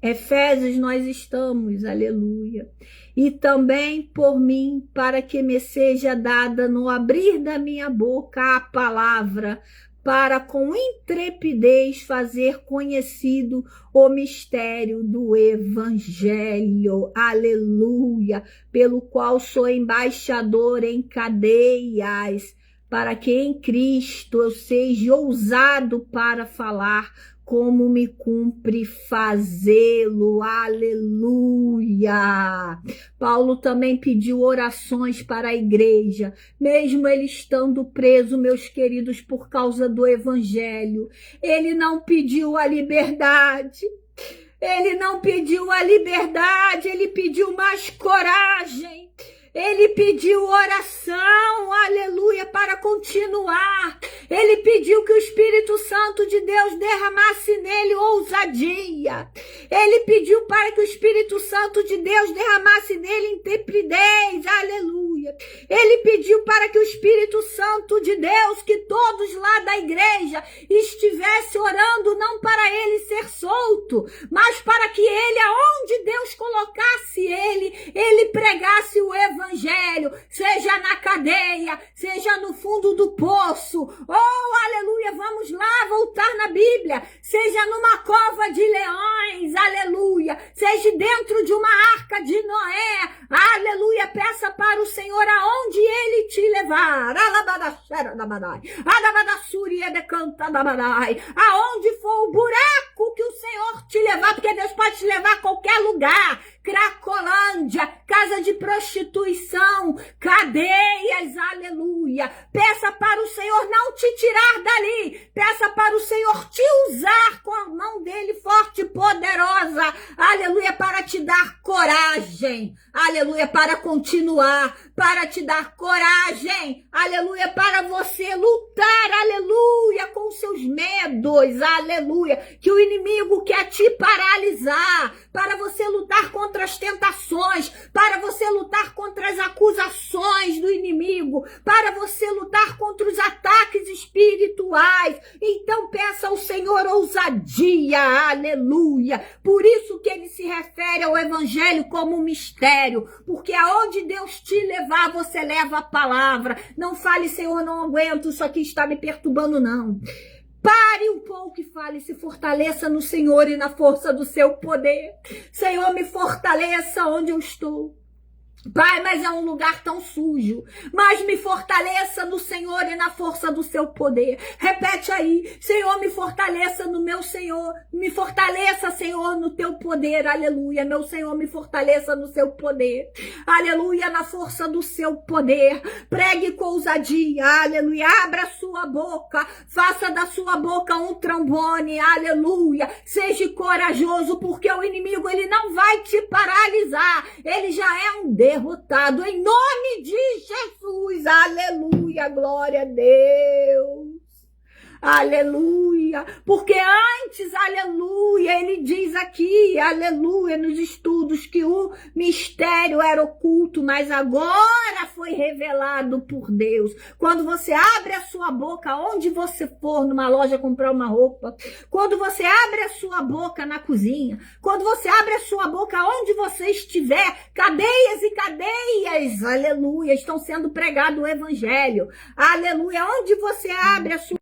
Efésios nós estamos, aleluia. E também por mim, para que me seja dada no abrir da minha boca a palavra, para com intrepidez fazer conhecido o mistério do Evangelho, aleluia, pelo qual sou embaixador em cadeias, para que em Cristo eu seja ousado para falar, como me cumpre fazê-lo, aleluia. Paulo também pediu orações para a igreja, mesmo ele estando preso, meus queridos, por causa do evangelho. Ele não pediu a liberdade, ele não pediu a liberdade, ele pediu mais coragem. Ele pediu oração, aleluia, para continuar. Ele pediu que o Espírito Santo de Deus derramasse nele ousadia. Ele pediu para que o Espírito Santo de Deus derramasse nele intrepidez, aleluia. Ele pediu para que o Espírito Santo de Deus, que todos lá da igreja estivesse orando, não para ele ser solto, mas para que ele, aonde Deus colocasse ele pregasse o evangelho. Seja na cadeia, seja no fundo do poço, aleluia, vamos lá voltar na Bíblia, seja numa cova de leões, aleluia, seja dentro de uma arca de Noé, aleluia, peça para o Senhor aonde ele te levar, aonde for o buraco que o Senhor te levar, porque Deus pode te levar a qualquer lugar, Cracolândia, casa de prostituição, cadeias, aleluia. Peça para o Senhor não te tirar dali, peça para o Senhor te usar com a mão dele forte e poderosa, aleluia, para te dar coragem, aleluia, para continuar, para te dar coragem, aleluia, para você lutar, aleluia, com seus medos, aleluia, que o inimigo quer te paralisar, para você lutar contra as tentações, para você lutar contra as acusações do inimigo, para você lutar contra os ataques espirituais. Então peça ao Senhor ousadia, aleluia. Por isso que ele se refere ao evangelho como um mistério, porque aonde Deus te levar, você leva a palavra. Não fale, Senhor, não aguento, isso aqui está me perturbando, não. Pare um pouco e fale, se fortaleça no Senhor e na força do seu poder. Senhor, me fortaleça onde eu estou. Pai, mas é um lugar tão sujo, mas me fortaleça no Senhor e na força do seu poder. Repete aí, Senhor, me fortaleça no meu Senhor, me fortaleça, Senhor, no teu poder, aleluia. Meu Senhor, me fortaleça no seu poder, aleluia, na força do seu poder. Pregue com ousadia, aleluia. Abra sua boca, faça da sua boca um trombone, aleluia. Seja corajoso, porque o inimigo, ele não vai te paralisar, ele já é um derrotado em nome de Jesus, aleluia, glória a Deus, aleluia, porque antes, aleluia, ele diz aqui, aleluia, nos estudos que o mistério era oculto, mas agora foi revelado por Deus. Quando você abre a sua boca, onde você for, numa loja comprar uma roupa, quando você abre a sua boca na cozinha, quando você abre a sua boca onde você estiver, cadeias e cadeias, aleluia, estão sendo pregado o evangelho, aleluia, onde você abre a sua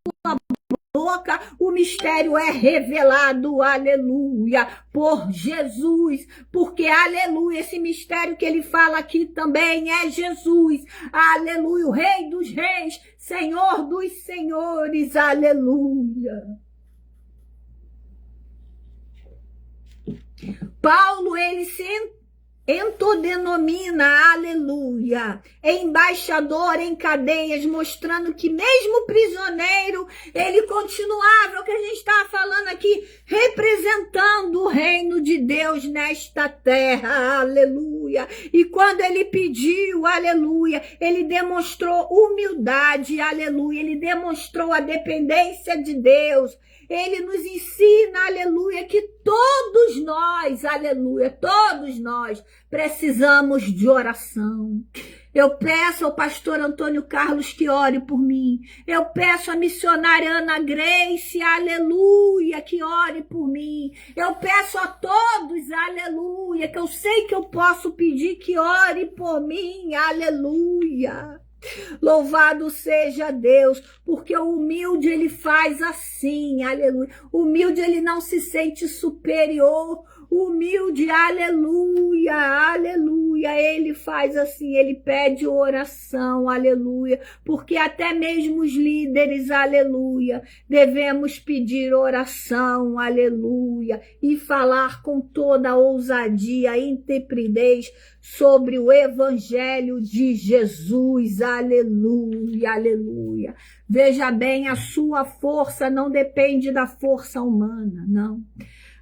boca, o mistério é revelado, aleluia, por Jesus, porque, aleluia, esse mistério que ele fala aqui também é Jesus, aleluia, o Rei dos Reis, Senhor dos Senhores, aleluia. Paulo, ele se entodenomina, aleluia, embaixador em cadeias, mostrando que mesmo prisioneiro, ele continuava, é o que a gente estava falando aqui, representando o reino de Deus nesta terra, aleluia. E quando ele pediu, aleluia, ele demonstrou humildade, aleluia, ele demonstrou a dependência de Deus. Ele nos ensina, aleluia, que todos nós, aleluia, todos nós precisamos de oração. Eu peço ao pastor Antônio Carlos que ore por mim. Eu peço à missionária Ana Grace, aleluia, que ore por mim. Eu peço a todos, aleluia, que eu sei que eu posso pedir que ore por mim, aleluia. Louvado seja Deus, porque o humilde ele faz assim, aleluia. O humilde ele não se sente superior, humilde, aleluia, aleluia, ele faz assim, ele pede oração, aleluia, porque até mesmo os líderes, aleluia, devemos pedir oração, aleluia, e falar com toda a ousadia e intrepidez sobre o evangelho de Jesus, aleluia, aleluia. Veja bem, a sua força não depende da força humana, não.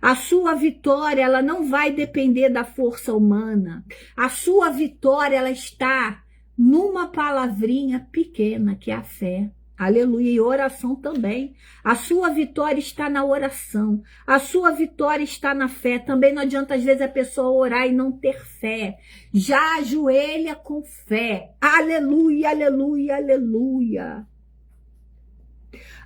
A sua vitória, ela não vai depender da força humana. A sua vitória, ela está numa palavrinha pequena, que é a fé. Aleluia, e oração também. A sua vitória está na oração. A sua vitória está na fé. Também não adianta, às vezes, a pessoa orar e não ter fé. Já ajoelha com fé. Aleluia, aleluia, aleluia.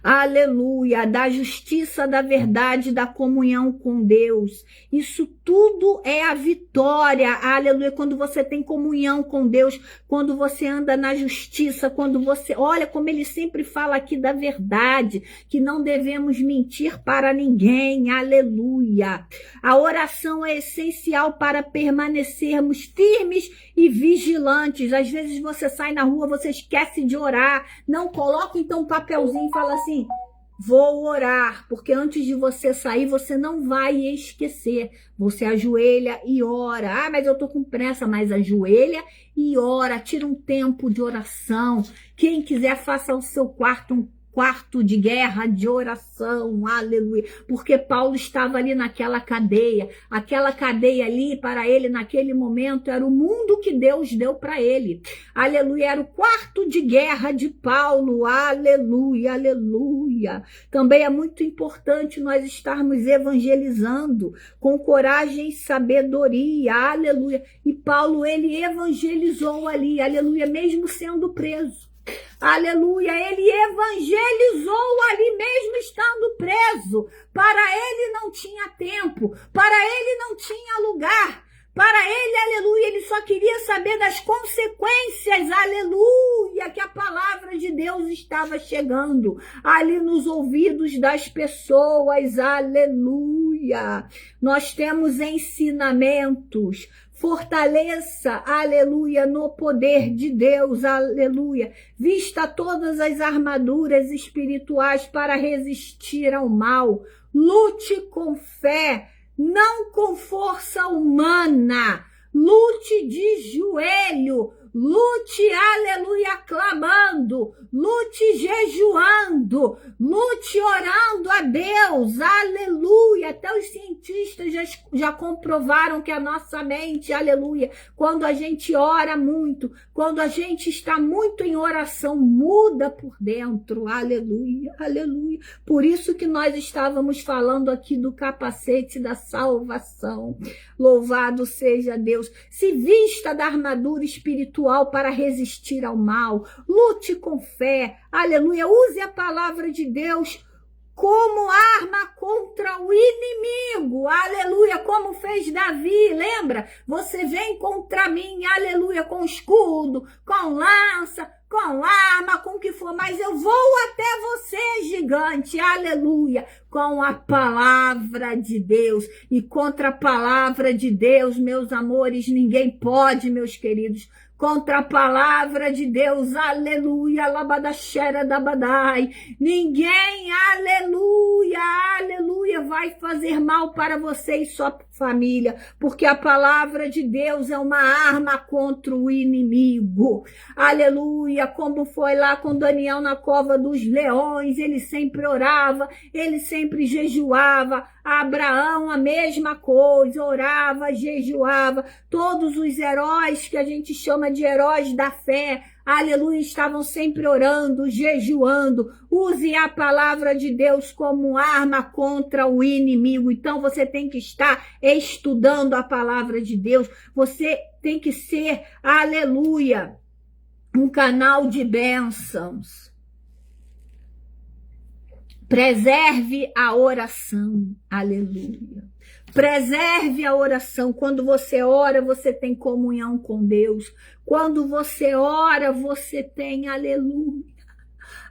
Aleluia, da justiça, da verdade, da comunhão com Deus. Isso tudo é a vitória, aleluia, quando você tem comunhão com Deus, quando você anda na justiça, quando você, olha como ele sempre fala aqui da verdade, que não devemos mentir para ninguém, aleluia. A oração é essencial para permanecermos firmes e vigilantes. Às vezes você sai na rua, você esquece de orar, não coloca então um papelzinho e fala assim, vou orar, porque antes de você sair, você não vai esquecer. Você ajoelha e ora. Ah, mas eu tô com pressa, mas ajoelha e ora. Tira um tempo de oração. Quem quiser, faça o seu quarto um quarto de guerra, de oração, aleluia, porque Paulo estava ali naquela cadeia ali para ele naquele momento era o mundo que Deus deu para ele, aleluia, era o quarto de guerra de Paulo, aleluia, aleluia. Também é muito importante nós estarmos evangelizando com coragem e sabedoria, aleluia, e Paulo ele evangelizou ali, aleluia, mesmo sendo preso. Aleluia, ele evangelizou ali mesmo estando preso. Para ele não tinha tempo, para ele não tinha lugar. Para ele, aleluia, ele só queria saber das consequências, aleluia, que a palavra de Deus estava chegando ali nos ouvidos das pessoas, aleluia. Nós temos ensinamentos, fortaleça, aleluia, no poder de Deus, aleluia. Vista todas as armaduras espirituais para resistir ao mal. Lute com fé, não com força humana. Lute de joelho, lute, aleluia, clamando, lute jejuando, lute orando a Deus, aleluia. Até os cientistas já comprovaram que a nossa mente, aleluia, quando a gente ora muito, quando a gente está muito em oração, muda por dentro, aleluia, aleluia. Por isso que nós estávamos falando aqui do capacete da salvação. Louvado seja Deus. Se vista da armadura espiritual para resistir ao mal. Lute com fé. Aleluia. Use a palavra de Deus como arma contra o inimigo. Aleluia. Como fez Davi. Lembra? Você vem contra mim. Aleluia. Com escudo, com lança, com arma, com o que for, mas eu vou até você, gigante, aleluia, com a palavra de Deus. E contra a palavra de Deus, meus amores, ninguém pode, meus queridos. Contra a palavra de Deus, aleluia, labadaxera da badai. Ninguém, aleluia, aleluia, vai fazer mal para você e sua família, porque a palavra de Deus é uma arma contra o inimigo. Aleluia, como foi lá com Daniel na cova dos leões, ele sempre orava, ele sempre jejuava. Abraão, a mesma coisa, orava, jejuava. Todos os heróis que a gente chama de heróis da fé, aleluia, estavam sempre orando, jejuando. Use a palavra de Deus como arma contra o inimigo. Então você tem que estar estudando a palavra de Deus. Você tem que ser, aleluia, um canal de bênçãos. Preserve a oração, aleluia. Preserve a oração. Quando você ora, você tem comunhão com Deus. Quando você ora, você tem, aleluia,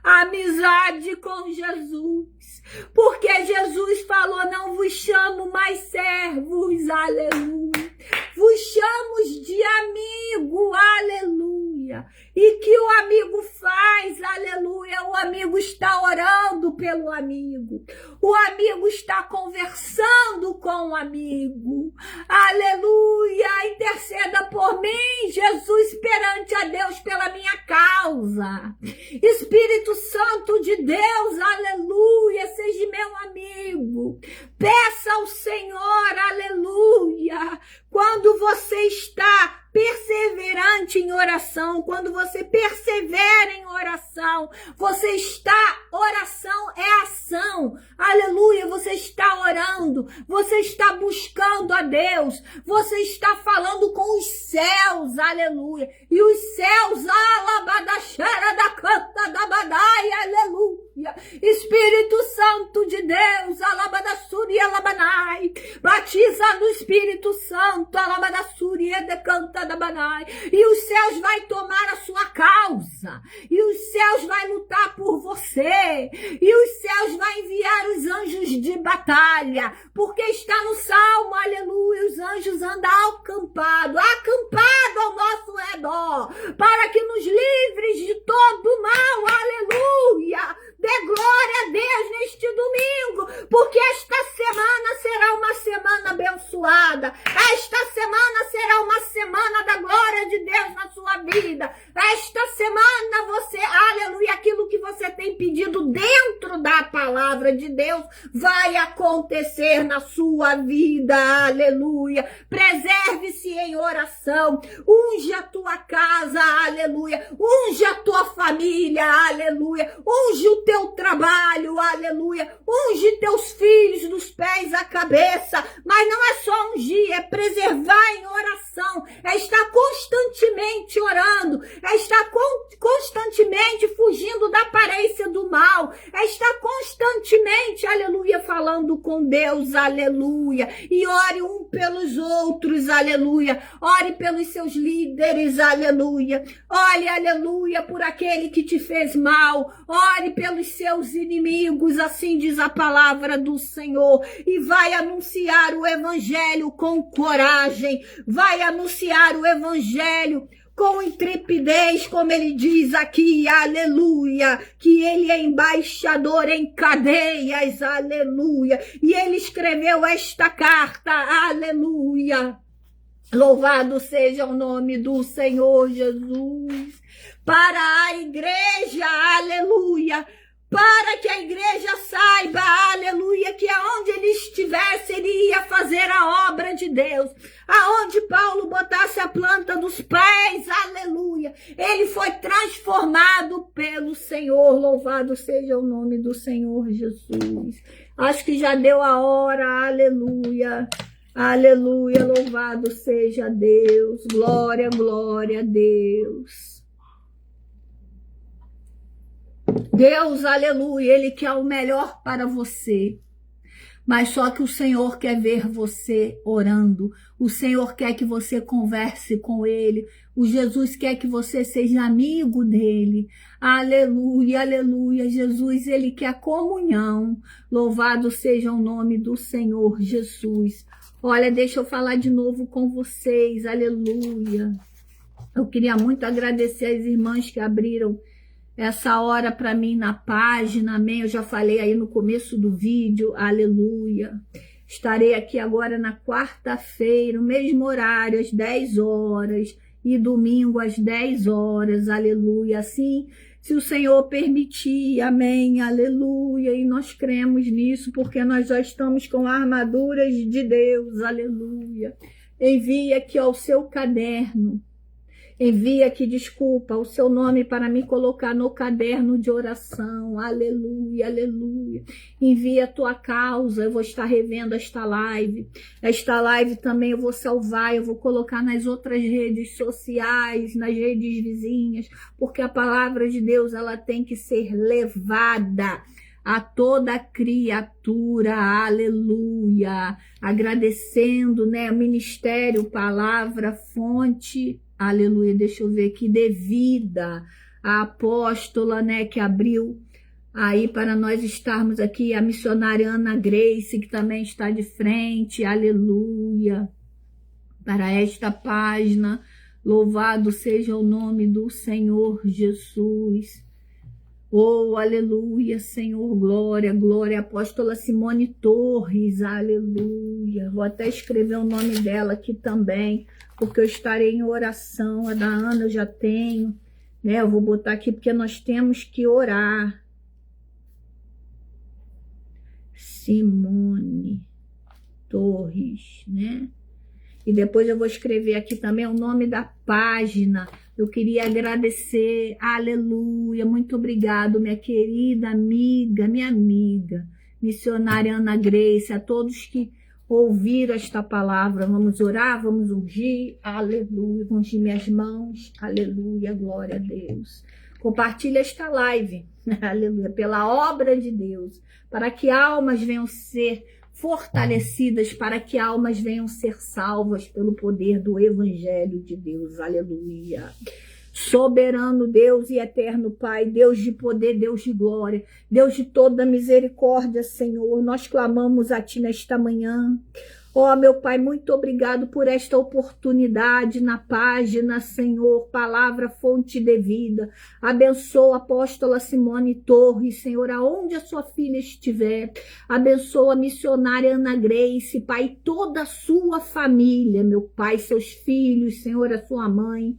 amizade com Jesus. Porque Jesus falou, não vos chamo mais servos, aleluia. Vos chamo de amigo, aleluia. E que o amigo faz, aleluia, o amigo está orando pelo amigo, o amigo está conversando com o amigo, aleluia, interceda por mim, Jesus, perante a Deus pela minha causa. Espírito Santo de Deus, aleluia, seja meu amigo, peça ao Senhor, aleluia, quando você está perseverante em oração, quando você persevera em oração, você está, oração é ação, aleluia, você está orando, você está buscando a Deus, você está falando com os céus, aleluia, e os céus, alabadaxera da canta da badai, aleluia, Espírito Santo de Deus, alabadassuri, alabanai, batiza no Espírito Santo, alabadassuri, decanta da banai, e os céus vai tomar a sua causa, e os céus vai lutar por você, e os céus vai enviar os anjos de batalha, porque está no Salmo, aleluia, os anjos andam acampado ao nosso redor, para que nos livres de todo mal, aleluia. Dê glória a Deus neste domingo, porque esta semana será uma semana abençoada. Esta semana será uma semana da glória de Deus na sua vida. Esta semana você, aleluia, aquilo que você tem pedido dentro da palavra de Deus vai acontecer na sua vida, aleluia. Preserve-se em oração, unge a tua casa, aleluia, unge a tua família, aleluia, unge o teu trabalho, aleluia, unge teus filhos dos pés à cabeça, mas não é só ungir, é preservar em oração, é estar constantemente orando, é estar constantemente constantemente, aleluia, falando com Deus, aleluia. E ore um pelos outros, aleluia. Ore pelos seus líderes, aleluia. Ore, aleluia, por aquele que te fez mal. Ore pelos seus inimigos, assim diz a palavra do Senhor. E vai anunciar o evangelho com coragem. Vai anunciar o evangelho com intrepidez, como ele diz aqui, aleluia, que ele é embaixador em cadeias, aleluia, e ele escreveu esta carta, aleluia. Louvado seja o nome do Senhor Jesus, para a igreja, aleluia, para que a igreja saiba, aleluia, que aonde ele estivesse, ele ia fazer a obra de Deus. Aonde Paulo botasse a planta dos pés, aleluia, ele foi transformado pelo Senhor. Louvado seja o nome do Senhor Jesus. Acho que já deu a hora, aleluia. Aleluia, louvado seja Deus. Glória, glória a Deus. Deus, aleluia, ele quer o melhor para você. Mas só que o Senhor quer ver você orando. O Senhor quer que você converse com ele. O Jesus quer que você seja amigo dele. Aleluia, aleluia. Jesus, ele quer comunhão. Louvado seja o nome do Senhor Jesus. Olha, deixa eu falar de novo com vocês. Aleluia. Eu queria muito agradecer as irmãs que abriram essa hora para mim na página, amém? Eu já falei aí no começo do vídeo, aleluia. Estarei aqui agora na quarta-feira, no mesmo horário, às 10 horas, e domingo às 10 horas, aleluia. Assim, se o Senhor permitir, amém, aleluia. E nós cremos nisso, porque nós já estamos com armaduras de Deus, aleluia. Envie aqui ao seu caderno. Envia aqui, desculpa, o seu nome para me colocar no caderno de oração. Aleluia, aleluia. Envia a tua causa, eu vou estar revendo esta live. Esta live também eu vou salvar, eu vou colocar nas outras redes sociais, nas redes vizinhas, porque a palavra de Deus, ela tem que ser levada a toda criatura, aleluia. Agradecendo, né, o ministério, palavra, fonte, aleluia, deixa eu ver aqui, devida a apóstola, né, que abriu aí para nós estarmos aqui, a missionária Ana Grace, que também está de frente, aleluia, para esta página, louvado seja o nome do Senhor Jesus. Oh, aleluia, Senhor, glória, glória, apóstola Simone Torres, aleluia. Vou até escrever o nome dela aqui também, porque eu estarei em oração. A da Ana eu já tenho, né? Eu vou botar aqui porque nós temos que orar. Simone Torres, né? E depois eu vou escrever aqui também o nome da página. Eu queria agradecer, aleluia, muito obrigado, minha querida amiga, minha amiga, missionária Ana Grace, a todos que ouviram esta palavra. Vamos orar, vamos ungir, aleluia, vou ungir minhas mãos, aleluia, glória a Deus. Compartilha esta live, aleluia, pela obra de Deus, para que almas venham ser fortalecidas, para que almas venham ser salvas pelo poder do Evangelho de Deus, aleluia. Soberano Deus e eterno Pai, Deus de poder, Deus de glória, Deus de toda misericórdia, Senhor, nós clamamos a Ti nesta manhã. Ó, meu Pai, muito obrigado por esta oportunidade na página, Senhor, palavra fonte de vida. Abençoa a apóstola Simone Torres, Senhor, aonde a sua filha estiver. Abençoa a missionária Ana Grace, Pai, toda a sua família, meu Pai, seus filhos, Senhor, a sua mãe.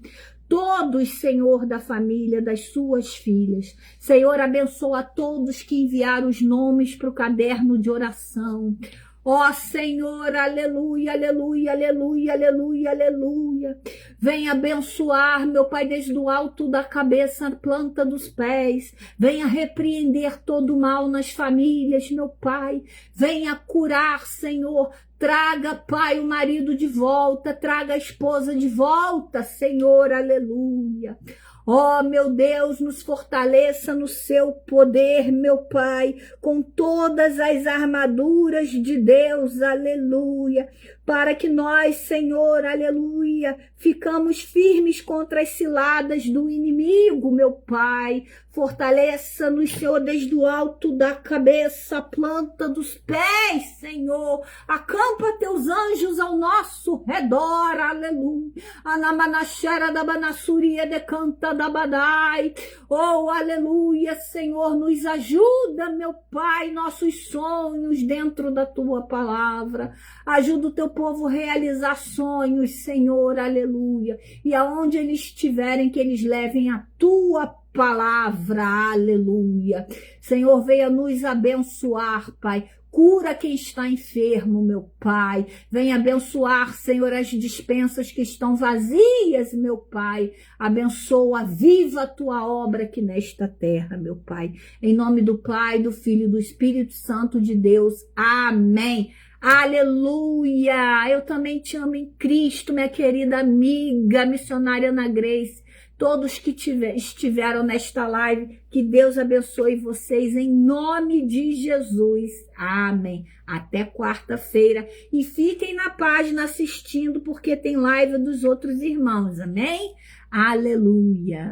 Todos, Senhor, da família, das suas filhas. Senhor, abençoa a todos que enviaram os nomes para o caderno de oração. Ó Senhor, aleluia, aleluia, aleluia, aleluia, aleluia. Venha abençoar, meu Pai, desde o alto da cabeça, a planta dos pés. Venha repreender todo o mal nas famílias, meu Pai. Venha curar, Senhor. Traga, Pai, o marido de volta. Traga a esposa de volta, Senhor, aleluia. Ó, meu Deus, nos fortaleça no seu poder, meu Pai, com todas as armaduras de Deus, aleluia, para que nós, Senhor, aleluia, ficamos firmes contra as ciladas do inimigo, meu Pai. Fortaleça-nos, Senhor, desde o alto da cabeça, a planta dos pés, Senhor. Acampa teus anjos ao nosso redor, aleluia. Anamanachera da banassuria decanta da badai. Oh, aleluia, Senhor, nos ajuda, meu Pai, nossos sonhos dentro da tua palavra. Ajuda o teu povo a realizar sonhos, Senhor, aleluia. E aonde eles estiverem, que eles levem a tua palavra, aleluia. Senhor, venha nos abençoar, Pai. Cura quem está enfermo, meu Pai. Venha abençoar, Senhor, as dispensas que estão vazias, meu Pai. Abençoa, viva a tua obra aqui nesta terra, meu Pai. Em nome do Pai, do Filho e do Espírito Santo de Deus. Amém. Aleluia! Eu também te amo em Cristo, minha querida amiga, missionária Ana Grace. Todos que estiveram nesta live, que Deus abençoe vocês em nome de Jesus. Amém. Até quarta-feira. E fiquem na página assistindo, porque tem live dos outros irmãos. Amém? Aleluia.